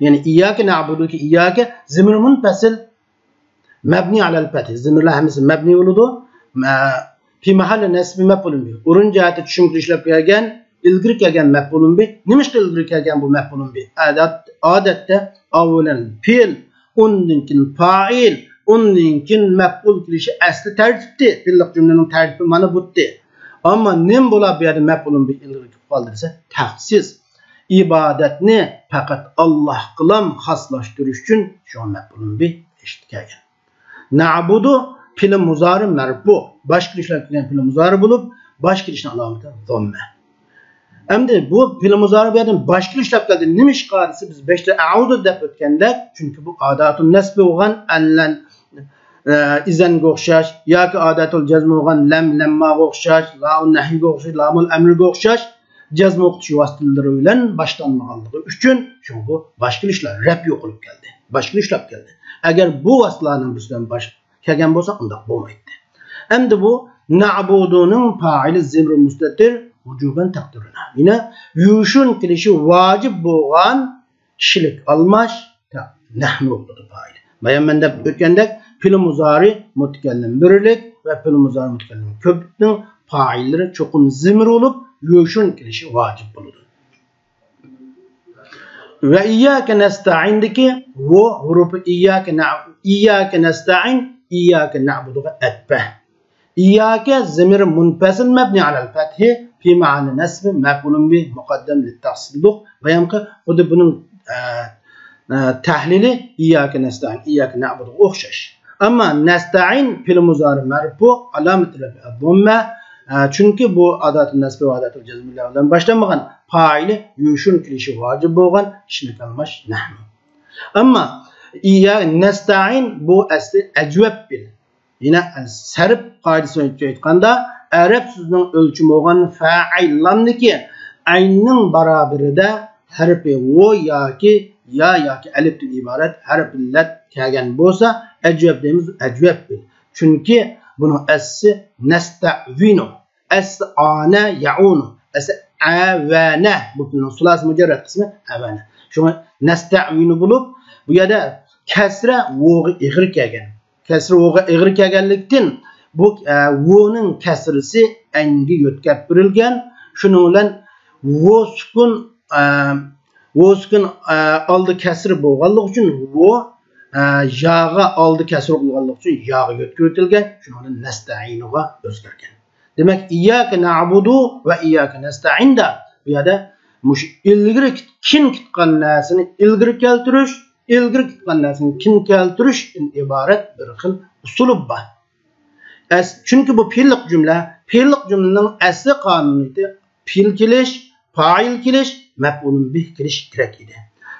يعني إياك نعبد ki إياك زمر منفصل مبني على الفتح. زمر له همس مبني ولده في محل نسب مفعول به. Urunca çünkü işlep gelgen, ilgiri gelgen mef'ulun bi. Nimiş ilgiri gelgen bu mef'ulun bi? Adette avvelen fiil, onunkin fail, onunkin mef'ul kilişi asli tertipti. Fiillik cümlenin tertipi mana butti. Ama nem bola bir yerde mef'ulun bir ilgili kaldırırsa tahsis ibadetini fakat Allah kılam haslaştırış için şu an mef'ulun bir eşitken. Na'budu fiil muzari merfu. Başka işler fiil muzari bulup başka işin alameti zamme. Hem de bu fiil muzari bir yerden başka işler geldi. Nimiş karısı biz 5'te a'udu dep ötkende çünkü bu adatun nesbi olan enlen izen go'xshash yoki adatul jazm bo'lgan lamma go'xshash laun nahiy go'xshash lamul amri go'xshash jazm o'qitish vositalari bilan boshlanmaganligi uchun bu boshqa ishlar rab yo'qolib keldi. Boshqa ishlar keldi. Agar bu vositalarning bizdan bosh kelgan bo'lsa unda bo'lmaydi. Endi bu na'buduning fa'ili zimri mustatir vujuban taqdiruna. Yine yuşun kilishi vacib bo'lgan kishilik almash nahnu bo'ldi fa'il. Bayan menda o'tgandek fiil muzari mutakallim birlik ve fiil muzari mutakallim köplikning failleri çokum zimir olup yuşun kilishi vacib bo'ladi. Ve iyyake nesta'indeki bu hurufu iyyake nesta'in iyyake na'buduga atbah. İyyake zimir munfasil mebni alel fethi fi ma'ani nesbi mef'ulun bih muqaddem littahsilduk ve yamkı o da bunun tahlili iyyake nesta'in iyyake na'buduga o'xshash. Ama nesta'in fiil muzari merfu alametli dhamme çünkü bu adatın nesbi ve adatül cezmilerden başlamagan faili yuşun kilişi vacib bo'lgan ishni kalmash nahnu. Ama nesta'in bu asli ajvab bil. Yine sarf qoidasini aytganda arab so'zining o'lchami bo'lgan fa'il lamniki aynning barobarida harfi vo yoki ya yoki alifdan iborat harflar kelgan bo'lsa ajvab deymiz, ajvab bil. Çünkü bunun asli nesta'vinu, asli ana ya'unu, asli avana. Bu sulas mujarrad kısmı avana. Şuna nesta'vinu bulup bu yerda kasra vo'ga ig'ir kelgan. Kasra vo'ga ig'ir kelganlikdan bu vo'ning kasrisi anga yo'tkab berilgan. Shuning bilan vo sukun oldi kasri bo'lganligi uchun vo yağı aldı kesir olganlık için yağı götürülgen. Şunu nesta'inuga özgergen. Demek iyyake na'budu ve iyyake nesta'in da bu yerda mush ilgiri kin kitgan narsani ilgiri keltirish, ilgiri kitgan narsani kin keltirish ibaret bir xil usulub bor. Çünkü bu fe'illik cümlenin asli kanuniydi. Fiil kelish, fa'il kelish, maf'ulun bih kelish kerak edi.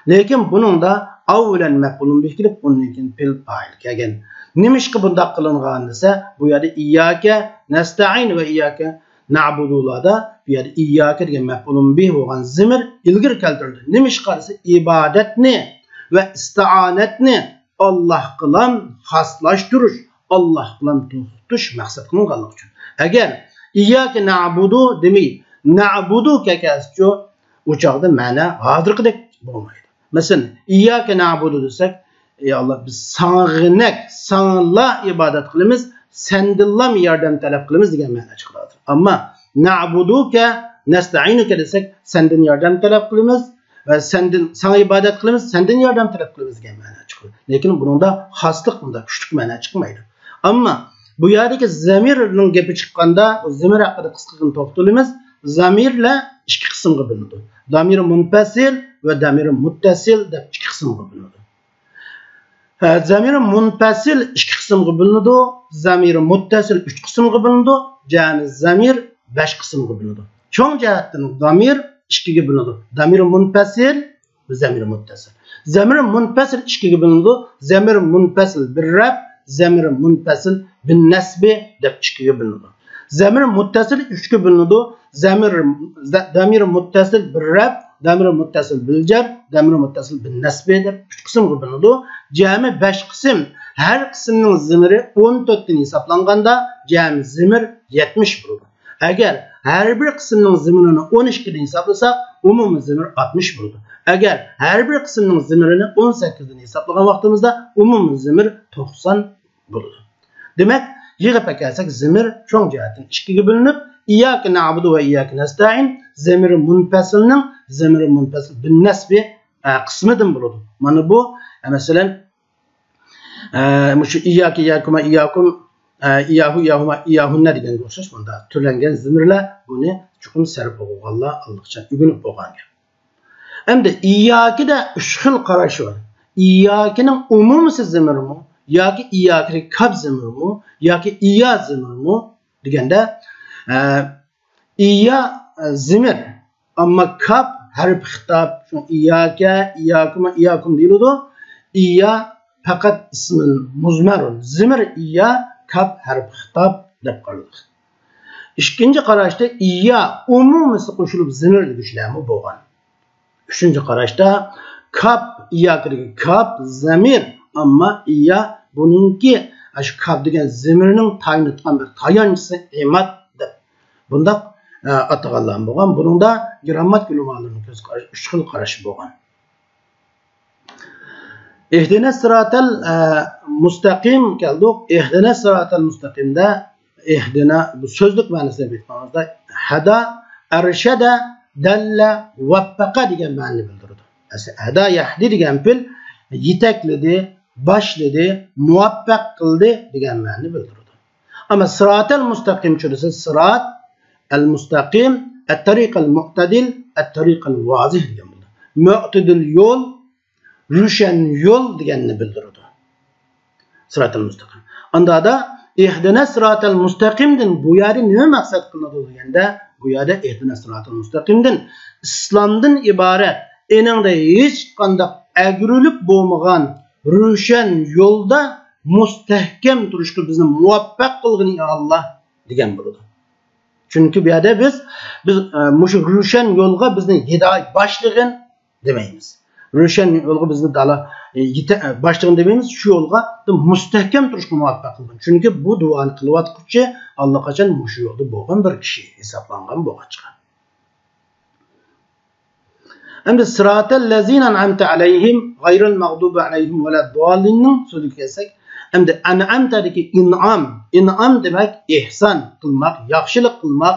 Lekin bunun da avvelen maf'ulun bih kelib, undan keyin fi'il fa'il kelgan. Nimishki bunda kılıngan dese, bu yerde iyyake nesta'in ve iyyake na'budu'larda bu yerde iyyake degan maf'ulun bih bo'lgan zimir ilgir keltirildi. Nimish qarsa ibadetni ve isti'anetni Allah kılan xaslashtirish, Allah kılan tutush maqsad qilinganligi uchun. Agar iyyake na'budu demay, na'budu kelkasichu o chaqda ma'na hozirgidek bo'lmaydi. Masalan, iyyake na'budu desak, ey Allah biz sağınak, sağla ibadet kılımız, sendillah yardım talep kılımız degan ma'na chiqadi. Ama na'buduka, nesta'inuka desek, senden yardım talep kılımız ve sana ibadet kılımız, senden yardım talep kılımız degan ma'na chiqadi. Lekin bununda xaslik, bunda kuchlik ma'na chiqmaydi. Ama bu yerdeki zamirning gapi chiqqanda, o zamir haqida qisqagina to'xtalamiz. Zamirlar ikki qismga bo'linadi. Damir munfasil ve damir muttasil deb ikki qismga bo'linadi. Zamir munfasil ikki qismga bo'linadi, zamir muttasil uch qismga bo'linadi, jami zamir 5 qismga bo'linadi. Cho'ng jihatdan damir ikkiga bo'linadi. Damir munfasil va zamir muttasil. Zamir munfasil ikkiga bo'linadi. Zamir munfasil bir rab, zamir munfasil bin nasbi deb ikkiga bo'linadi. Zamir muttasil 3 ga bo'linadi. Damir muttasil bir rab, damir muttasil bil jar, damir muttasil bin nasbi deb 3 qismga bo'linadi. Jami 5 qism. Her qismning zimiri 14 dan hisoblanganda jami zimir 70 bo'ladi. Agar her bir qismning zimirini 12 dan hisoblasak, umumiy zimir 60 bo'ladi. Agar her bir qismning zimirini 18 dan hisoblagan vaqtimizda umumiy zimir 90 bo'ladi. Demak, yig'ib kelsak zimir cho'ng jihatdan ikkiga bo'linib, iyyake na'budu ve iyyake nesta'in zamiri munfasil bin nasbi qismidan bo'ladi. Mana bu masalan şu iyyake iyyakuma iyyakum iyyahu iyyahuma iyyahunna deganga o'xshash bunda turlangan zimirlar buni chuqur sarf bo'lganlar alliqcha ugunib bo'lgan. Endi iyyake da 3 xil qarash bor. İyyake'nin umumisi zimirmi yoki iyyake'ning kab zimirmi yoki iyya zimirmi deganda iyya zimir amma kab harf xitob shu iyyake iyyakuma iyyakum deyiladi. İyya fakat ismin muzmarun zimir iyya kab harf xitob deb qaraladi. İkinci qarashda iyya umumisi qo'shilib zimir degishlarmi bo'lgan. Üçüncü qarashda kab iyyakidagi kab zamir amma iyya buningki shu kab degan zimirning tayinlatgan bir tayanchisi emat deb bunda ataganlar bo'lgan. Buningda grammatik ulamolarning ko'z qarashi 3 xil qarash bo'lgan. İhdina sıratal mustaqim keldik. İhdina sıratal mustaqimda ihdina bu sözlük ma'nosida aytganimizda hada, arshada, dalla, vaffaqa degan ma'noni bildiradi. Hada yahdi degan fil yetaklidi, boshladi, muvaffaq qildi degan ma'noni bildiradi. Ama sıratal mustaqim churisi sırat al mustaqim, at-tariq al-mu'tadil, at-tariq al-vazih degan bo'ladi. Mu'tadil yo'l, rushan yo'l deganni bildiradi. Sıratal mustaqim. Unda da ihdina sıratal mustaqimdan bu yerda nima maqsad qilinadi deganda, bu yerda ihdina sıratal mustaqimdan islomdan iborat eningda hech qanday agrilib bo'lmagan rushan yo'lda mustahkam turishga bizni muvaffaq qilgin ya Allah degan bo'ladi. Chunki bu yerda biz mushu rushan yo'lga bizni hidoyat boshlig'in demaymiz. Rushan yo'lga bizni dala boshlig'in demaymiz, shu yo'lga mustahkam turishga muvaffaq qilgin. Chunki bu duoni qilyotquvchi allaqachon mushu yo'lda bo'lgan bir kishi hisoblangan bo'lg'achqa. Endi sıratal lezina an'amta alayhim gayril magdubi alayhim veladdallin so'ziga kelsak, endi an'amtadagi in'am demak ihson qilmak, yaxshilik qilmak,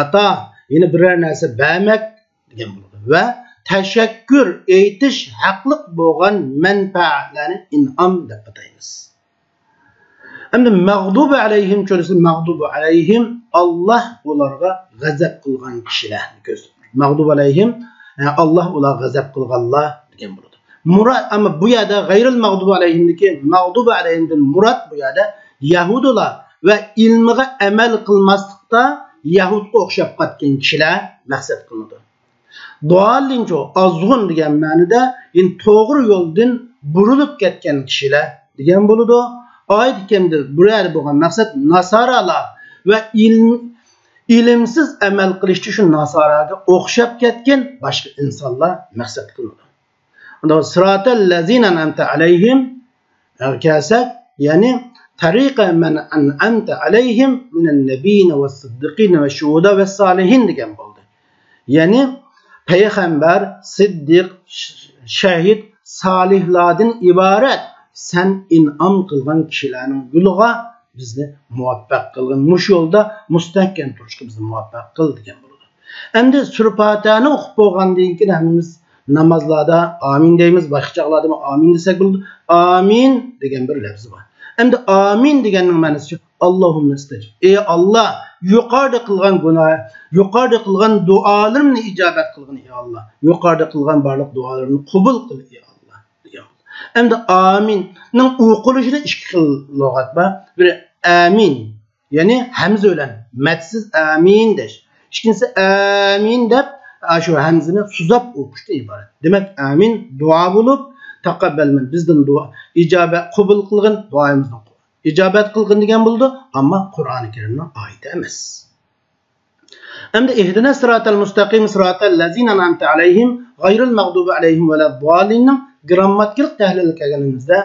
ata, yine biror narsa bermak degan bo'ladi va tashakkur aytish haqliq bo'lgan manfaatlarni in'am deb ataymiz. Endi magdubi alayhim cho'risi magdubi alayhim Allah ularga g'azab qilgan kishilarni ko'rsatadi. Magdubi alayhim Allah ular g'azab qilganlar degan bo'ladi. Murad ama bu yerda gayril magdubi alayhimdagi magdubi alayhimdan murad bu yerda yahudilar ve ilmiga amel qilmaslikda Yahudga o'xshab qatgan kishilar maqsad qilinadi. Dualincho azg'un degan ma'noda to'g'ri yo'ldan burilib ketgan kishilar degan bo'ladi. Oyat endi bular bo'lgan maqsad nasaralar va ilmsiz amal qilishda shu nasaraga o'xshab ketgan boshqa insonlar maqsad qilinadi. Unda siratal lazina an'amta alayhim kelsak, ya'ni tariqa man an'amta alayhim minan nabiyyin was siddiqin ve shuhada ve salihin degan bo'ldi. Ya'ni payg'ambar, siddiq, shahid, salihlardan iborat sen in'am qilgan kishilarning yo'liga bizni muvaffaq qilgin. Mush yo'lda mustahkam turishga bizni muvaffaq qil degan bo'ladi. Endi sura Fatihani o'qib bo'lgandan keyin hammamiz namozlarda amin deymiz, boshqa chaqlarda amin desak bo'ladi. Amin degan bir lafz bor. Endi amin deganning ma'nosi Allohumma istajib. Ey Allah, yuqorida qilgan gunoh, yuqorida qilgan duolarimni ijobat qilgin ey Allah. Yuqorida qilgan barliq duolarimni qabul qil ey Allah degan. Endi aminning o'qilishida ikki xil lug'at bor. Biri amin, ya'ni hamza bilan madsiz amin desh. Ikkinchisi amin deb shu hamzani suzab o'qishdan iborat. Demak, amin duo bo'lib, taqabbal min bizdan duo ijobat qabul qilgin, duoimizni ijobat qilgin degan bo'ldi, ammo Qur'oni Karimning oyati emas. Endi ihdina siratal mustaqim siratal lazina an'amta alayhim g'ayril mag'dubi alayhim valaddallin grammatik tahlil qilganimizda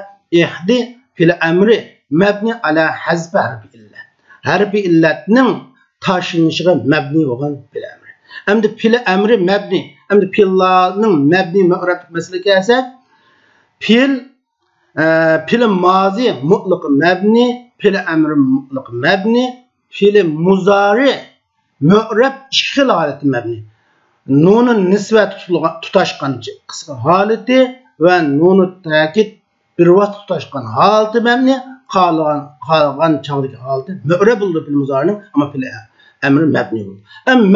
ihdi fil amri mabni ala hazf harfi illat. Harfi illatning tashinishiga mabni bo'lgan fil amri. Endi fil amri mabni, endi fillarning mabni mu'rab masalasiga kelsak, fil mazi mutlaq mabni, fil amri mutlaq mabni, fil muzari mu'rab ikki xil holati mabni. Nunun nisbat tutashgan qisqa holati va nunu ta'kid bir vaqt tutashgan holati mabni, qolgan chog'dagi holati mu'rab bo'ldi fil muzarining, ammo fil amri mabni bo'ldi.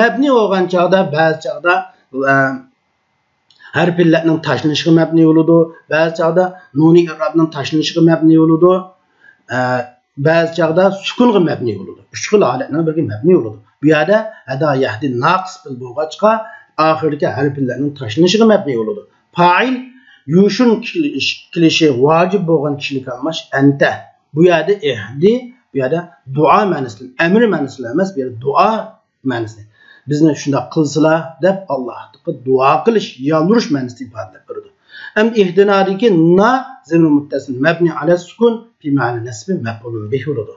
Mabni bo'lgan chog'da ba'zi chog'da harf illatning tashlanishiga mabni bo'ladi, ba'zi chog'da nuni i'robning tashlanishiga mabni bo'ladi, ba'zi chog'da sukunga mabni bo'ladi. Uch xil holatning birga mabni bo'ladi. Bu yerda hada yahdi naqs bil bo'lg'achqa oxirgi harf illatning tashlanishiga mabni bo'ladi. Fa'il yushun kilishi vojib bo'lgan kishilik almash anta. Bu yerda ihdi, bu yerda duo ma'nosida, amr ma'nosida emas, bu yerda duo ma'nosida. Bizni shunda qilsalar deb Allohga duo qilish, yalvurish ma'nosida ifodalab berdi. Endi ihdinadagi na zamir muttasil mabni ala sukun fi ma'na nasbi maf'ulun bihi bo'ladi.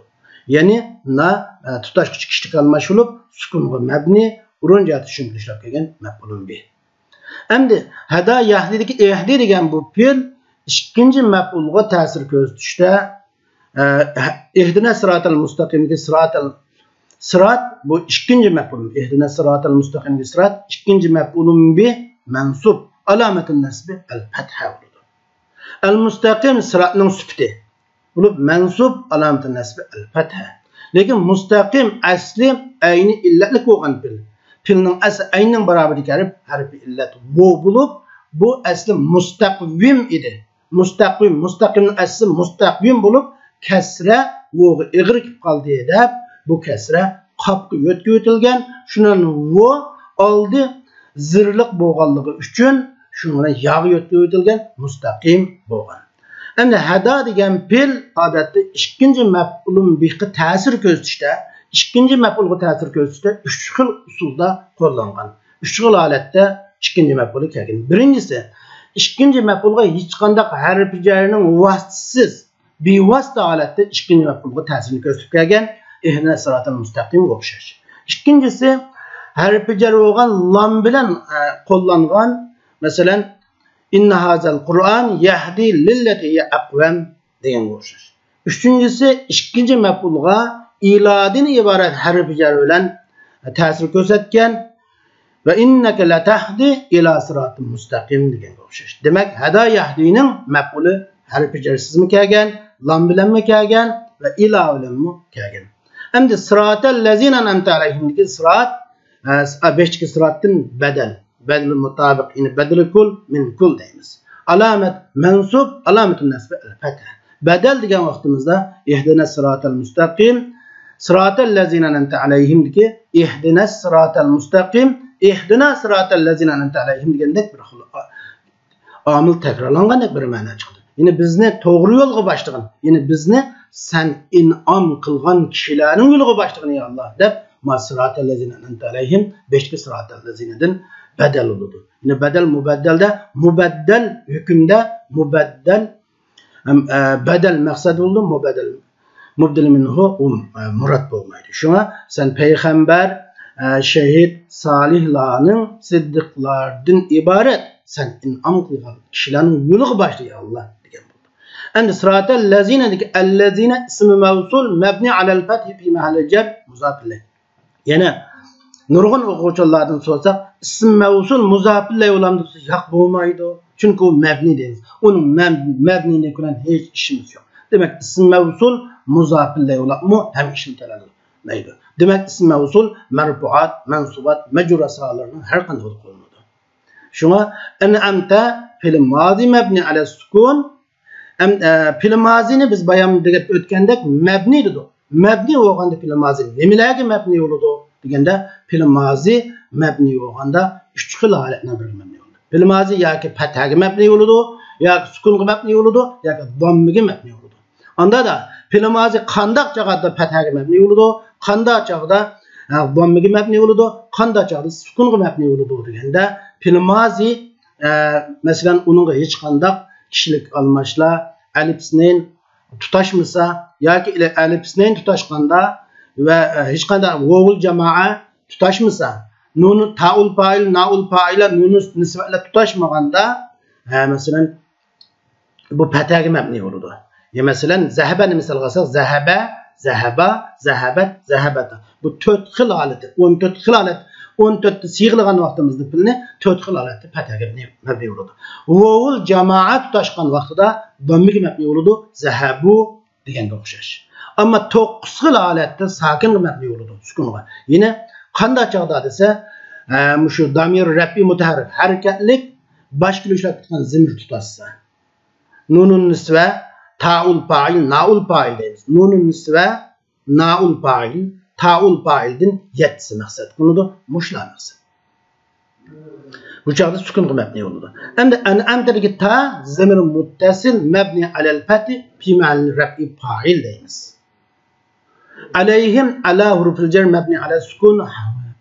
Ya'ni na tutashqich kishilik almash bo'lib, sukunga mabni urunjati tushuntirishlar kelgan maf'ulun bihi. Endi hada yahdidagi ihdi degan bu fe'l ikkinchi maf'ulga ta'sir ko'rsatishda ihdina siratal mustaqimga sirat bu ikkinchi maf'ul. Ihdina siratal mustaqimga sirat ikkinchi maf'ulun bi mansub alamatun nasbi al-fatha bo'ladi. Al-mustaqim siratning sifati bo'lib mansub alamatun nasbi al-fatha. Lekin mustaqim asli ayni illatlik bo'lgan fe'l. Fe'lning asli ayning barobarida kelib harfi illat bu bo'lib, bu asli mustaqvim edi. Mustaqimning asli mustaqvim bo'lib, kasra vo'ga ig'ir kelib qoldi deb bu kasra qopga yo'tga o'tilgan, shundan vo oldi zirliq bo'lganligi uchun shunga yog' yo'tga o'tilgan mustaqim bo'lgan. Endi hada degan fe'l odatda ikkinchi maf'ulun bihi ta'sir ko'rsatishda, ikkinchi maf'ulga ta'sir ko'rsatishda uch xil usulda qo'llangan. Uch xil holatda ikkinchi maf'ul kelgan. Birinchisi, ikkinchi maf'ulga hech qanday harf jarning vositasiz bevosita holatda ikkinchi maf'ulga ta'sirini ko'rsatib kelgan. Ihdina siratal mustaqimga o'xshash. Ikkinchisi harfi jar bo'lgan lam bilan qo'llangan, masalan inna hazal Qur'an yahdi lillati hiya aqwam degan o'xshash. Uchinchisi ikkinchi maf'ulga iladin iborat harfi jar bilan ta'sir ko'rsatgan va innaka latahdi ila siratal mustaqim degan o'xshash. Demak, hada yahdining maf'uli harfi jarsizmi kelgan, lam bilanmi kelgan va ila bilanmi kelgan. Endi siratal lazina an'amta alayhimdagi sirat beşki siratdan badal mutabiq, ya'ni badal kul min kul deymiz. Alamat mansub, alamatun nasbi al-fatha. Badal degan vaqtimizda ihdina siratal mustaqim Sıratellezine ente aleyhim ki ihdines sıratel mustaqim, ihdina sıratellezine ente aleyhim degandek bir amil tekrarlangan bir ma'no chiqdi. Yine bizni to'g'ri yo'lga başlagan, yine bizni sen in'am qilgan kishilarning yo'liga başlagan ya Allah deb ma sıratellezine ente aleyhim beşki sıratellezine bedel oldu. Yine bedel mubeddelde, mubeddel hükümde mubeddel bedel maksad oldu, mubeddel mubdil minhu murat bo'lmaydi. Şuna sen peygamber, şehit, salihlarning, siddiqlardan ibaret sen in'am qilgan kishilarning yo'liga başla ya Allah degan bo'ldi. Endi sıratellezine deki ellezine ismi mevsul mebni alel fethi fi mahalli cer muzaf ilayh. Yine nurgun o'quvchilardan so'rasak ism mevsul muzaf ilayh olamdı yo'q bo'lmaydi. Çünkü o mebni deymiz. Onun mebniyle kuran hiç işimiz yok. Demek ism mevsul muzaf ilayh olamı hem işini telallı. Neydi? Demek ism mevsul merfuat, mensubat, mecrur asralarının her kanı kullanıldı. Şuna en'amte fil mazi mebni ala sukun. Fil mazini biz bayan degip ötkendek mebni dedi. Mebni olganda fil mazini. Nemilerge mebni oldu? Degende fil mazi mebni olganda üç xil haletine bir mebni oldu. Fil mazi ya ki fethaga mebni oldu, ya ki sukunga mebni oldu, ya ki dammiga mebni oldu. Anda da fil mazi qandaq chaqada fethaga mebni oldu, qandaq chaqda dammiga mebni oldu, qandaq chaqda sukunga mebni oldu degende fil mazi mesela onunla hiç qandaq kişilik almaşla elipsinin tutaşmasa ya ki elipsinin tutaşkanda ve hiç qandaq vovul jamaa tutaşmasa nunu taul fail naul faila nunu nisbetle tutaşmaganda mesela bu fethaga mebni oldu. Ya mesela zehebeni misal alsak zehebe, zeheba, zehebet, zehebet. Bu 4 xil haleti, 14 xil halet, 14 siğilgan vaqtimizda pilni 4 xil haleti fethaga mebni oldu. Vovul jamaa tutaşkan vaqtida dammiga mebni oldu, zehebu deganga o'xshash. Ama 9 xil haletda sakin mebni oldu sukunga. Yine qanday chaqda desa, şu damir rabbi mutaharrik hareketlik başka işletken zemir tutarsa. Nunun nisve taul fa'il naul fa'il deymiz. Nunun nisve naul fa'il taul fa'ilden yetsi maksat. Bunu da muşlanması. Bu çağda sukun mebni oldu. Endi en'amtedeki ta zemir muttasil mebni alel fethi fi ma'al rabbi fa'il deymiz. Aleyhim ala hurufil cer mebni alel sukun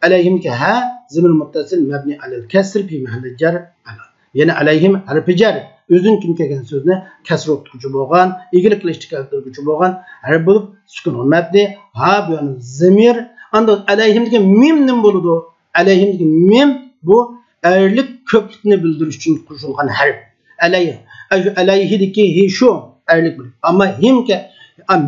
aleyhim ki ha zemir muttasil mebni alel kesr fi mahalli cer ala. Yani aleyhim harfi cer özün kim kelgan sözne kesr o'tkuchi bo'lgan, egilik ishtiqaqtirguchi bo'lgan harf bo'lib sukun mebni ha bu yani zemir anda aleyhim degan mim nim bo'ladi. Aleyhim degan mim bu erlik köplikni bildirish uchun qo'shilgan harf. Aleyhideki hi şu erlik bilir. Ama himke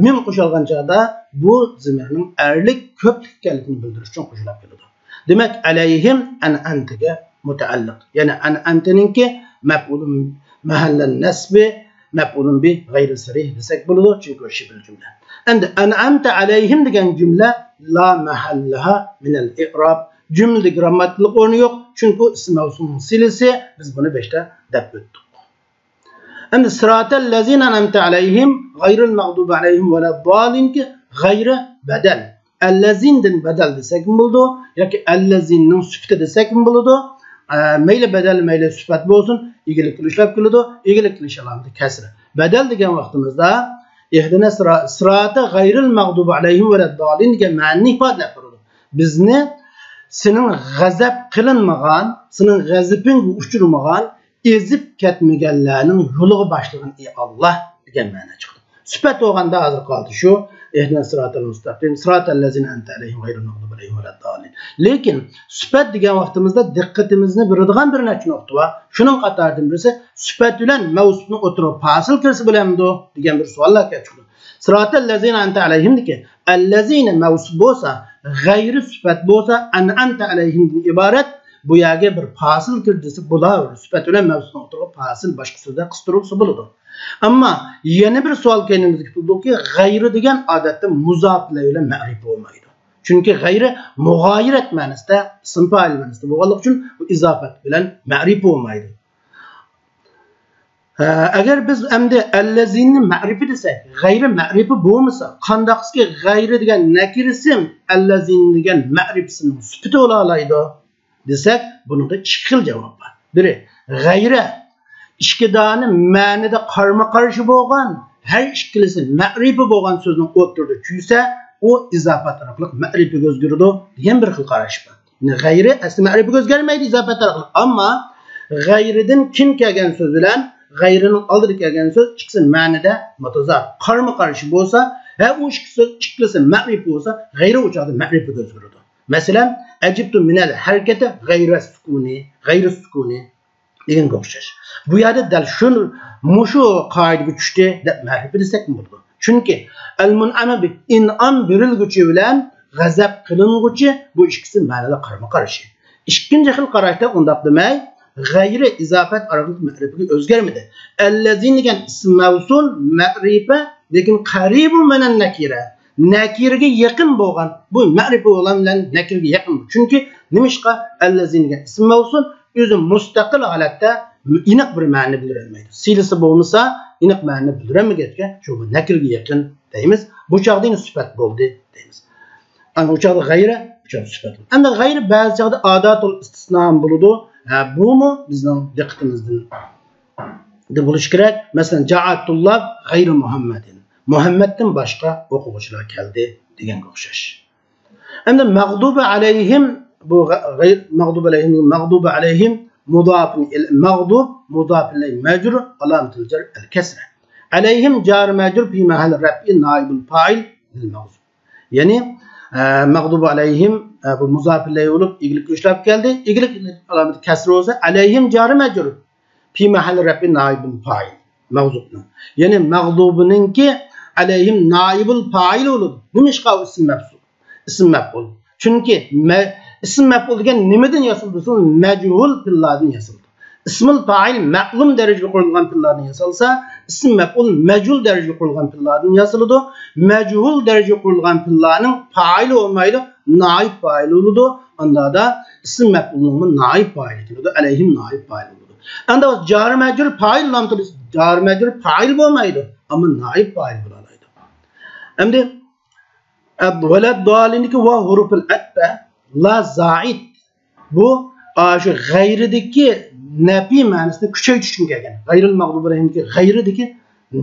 mim qo'shilgan chog'da bu zemirning erlik köplik ekanligini bildirish uchun qo'shilib keladi. Demek aleyhim an'antiga mutaalliq. Yani an'antinki mef'ulun mahallen nesbi mef'ulun bi gayri sarih desek bo'ladi. Çünkü o şibir cümle. Endi an'amta aleyhim degan cümle la mahallaha min al-i'rab. Cümlede grammatiklik o'rni yo'q. Çünkü ism mavsulun silisi biz bunu 5'te deb o'tdik. Endi sıratellezine an'amta aleyhim gayril mağdubi aleyhim ve la-ddallin ki gayri bedel. Ellezin'den bedel desek mi buldu? Ya ki ellezin'nin süfte desek mi buldu? Meyle bedel meyle süfet olsun. İgilik kılışlap kılıdı. İgilik kılış alamdı kesri. Bedel degen vaktimizde ihdine sırata gayril mağdubu aleyhim ve leddalin degen ma'ni ifade yapıyordu. Biz ne? Senin gazap kılınmagan, senin gazapın uçurmagan, ezip ketmegenlerinin yolu başlayan Allah degen ma'na çıktı. Süfet olganda hazır kaldı şu. İhdine sıratel mustaqim, sıratellezine ente aleyhim gayril mağdubi aleyhim ve leddalin. Lekin süfet degen vaktimizde dikkatimizni biradigan bir neçe nokta var. Şunun qatardan birisi süfet bilen mevsufni o'tirib fasıl kirsi bilemdi degan bir savollar kelib chiqdi. Sıratellezine ente aleyhim deki ellezine mevsuf bo'lsa, gayri süfet bo'lsa, an'amta aleyhimdan ibaret bu yerga bir fasıl kirdisi bo'laveradi. Süfet bilen mevsufni o'tirib fasıl boshqa so'zda qistiruvsi bo'ladi. Ama yeni bir sual kendimizde tutuldu ki gayri degen adette muzafile ile ma'rif olmaydı. Çünkü gayri mugayiret manasida, isim fail manasida bo'lganligi uchun bu izafet bilen ma'rif olmaydı. Agar biz endi allazinni ma'rifi desak, g'ayri ma'rifi bo'lmasa, qandaqski g'ayri degan nakir ism allazin degan ma'rif ismning sifati bo'la oladi desak, bunga ikki xil javob bor. Biri g'ayri ishkidani ma'nida qarama-qarshi bo'lgan, har ikkilisi ma'rifi bo'lgan so'zning o'tirida kuysa, o izofat orqali ma'rifiga o'zgaradi degan bir xil qarash bor. Ya'ni g'ayri asli ma'rifiga o'zgarmaydi izofat orqali, ammo g'ayridan kim kelgan so'z bilan g'ayrining oldida kelgan so'z ikkisi ma'nida mutazor qarama-qarshi bo'lsa, va u ikkisi ma'rifi bo'lsa, g'ayri o'chadi ma'rifiga o'zgaradi. Masalan, ajibtu minal harakati g'ayri sukuni deganga o'xshash. Bu yerda dal mushu qoidaga tushdi deb ma'rifi desak bo'ladi. Chunki al-mun'ama bi in'am berilguchi bilan g'azab qilinguchi bu ikkisi ma'nida qarama-qarshi. Ikkinchi xil qarashda undaq demay, g'ayri izofat orqali ma'rifiga o'zgarmadi. Allazin degan ism mavsul ma'rifa, lekin qaribun minan nakira. Nakirga yaqin bo'lgan. Bu ma'rifa olan bilan nakirga yaqin. Chunki nimishqa allazin degan ism mavsul o'zi mustaqil holatda aniq bir ma'ni bildirmaydi. Silasi bo'lmasa, aniq ma'ni bildirmagachga, shu nakirga yaqin deymiz. Bu chaqda sifat bo'ldi deymiz. Ana bu chaqda g'ayri, bu chaqda sifat. Endi g'ayri ba'zi chaqda odatul istisno bo'ladi. Bu mu bizning diqqatimizdan bo'lish kerak. Masalan, ja'atulloh g'ayri Muhammadin. Muhammaddan boshqa o'quvchilar keldi deganga o'xshash. Endi mag'dubi alayhim bu g'ayr mag'dubi alayhim mudaf mag'dub mudaf ilayhi majrur alamatul jar al kasra. Alayhim jar majrur fi mahall raf'i naibul fa'il lil mawzuf. Ya'ni mag'dubi alayhim bu mudaf ilayhi bo'lib iglik ushlab keldi. Iglik alamati kasra bo'lsa alayhim jar majrur fi mahall raf'i naibul fa'il mawzufni. Ya'ni mag'dubininki alayhim naibul fa'il bo'ladi. Nimishqa ism maf'ul. Ism maf'ul. Chunki ism maf'ul degan nimadan yasaldi? Majhul tillardan yasaldi. Ismul fa'il ma'lum darajaga qo'yilgan tillardan yasalsa, ism maf'ul majhul darajaga qo'yilgan tillardan yasaladi. Majhul darajaga qo'yilgan tillarning fa'ili olmaydi, naib fa'il bo'ladi. Unda da ism maf'ulning naib fa'ili bo'ladi. Alayhim naib fa'il bo'ladi. Anda jar majhul fa'il lam turib jar majhul fa'il bo'lmaydi, ammo naib fa'il bo'ladi. Endi ad-valad daliniki va huruful atba la zaid bu shu g'ayridagi nafi ma'nosini kuchaytirish uchun kelgan. G'ayril mag'dubi alayhimki g'ayridagi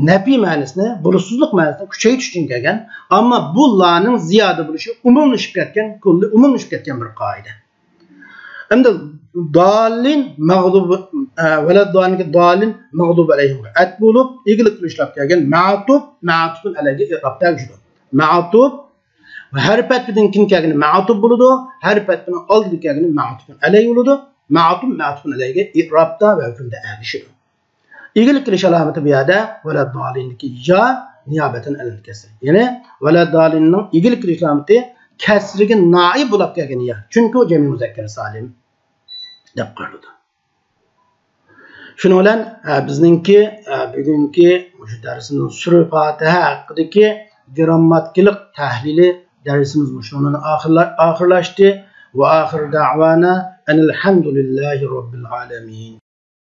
nafi ma'nosini, bulutsizlik ma'nosini kuchaytirish uchun kelgan. Ammo bu laning ziyoda bo'lishi umumlashib ketgan, kulli umumlashib ketgan bir qoida. Endi dalin mag'dubi valad daliniki dalin mag'dubi alayhim at bo'lib egilib ishlab kelgan ma'tufun alayga i'robda juda. Ma'tuf her patbidan kim kelgani ma'tuf bo'ladi, her patbidan oldida kelgani ma'tufun alayhi bo'ladi. Ma'tufun alayga i'robda va hukmda erishadi. Egilik qilish alomati bu yerda valad daliniki ja niyobatan al-kasr. Ya'ni valad dalinning egilik qilish alomati kasriga naib bo'lib kelgan ya. Chunki u jami muzakkar salim deb qaraladi. Shuning bilan bizningki bugungi o'sha darsimizning sura Fatiha haqidagi grammatikalik tahlili dersimiz şunun ahirlaştı ve ahir da'vana enelhamdülillahi rabbil alemin.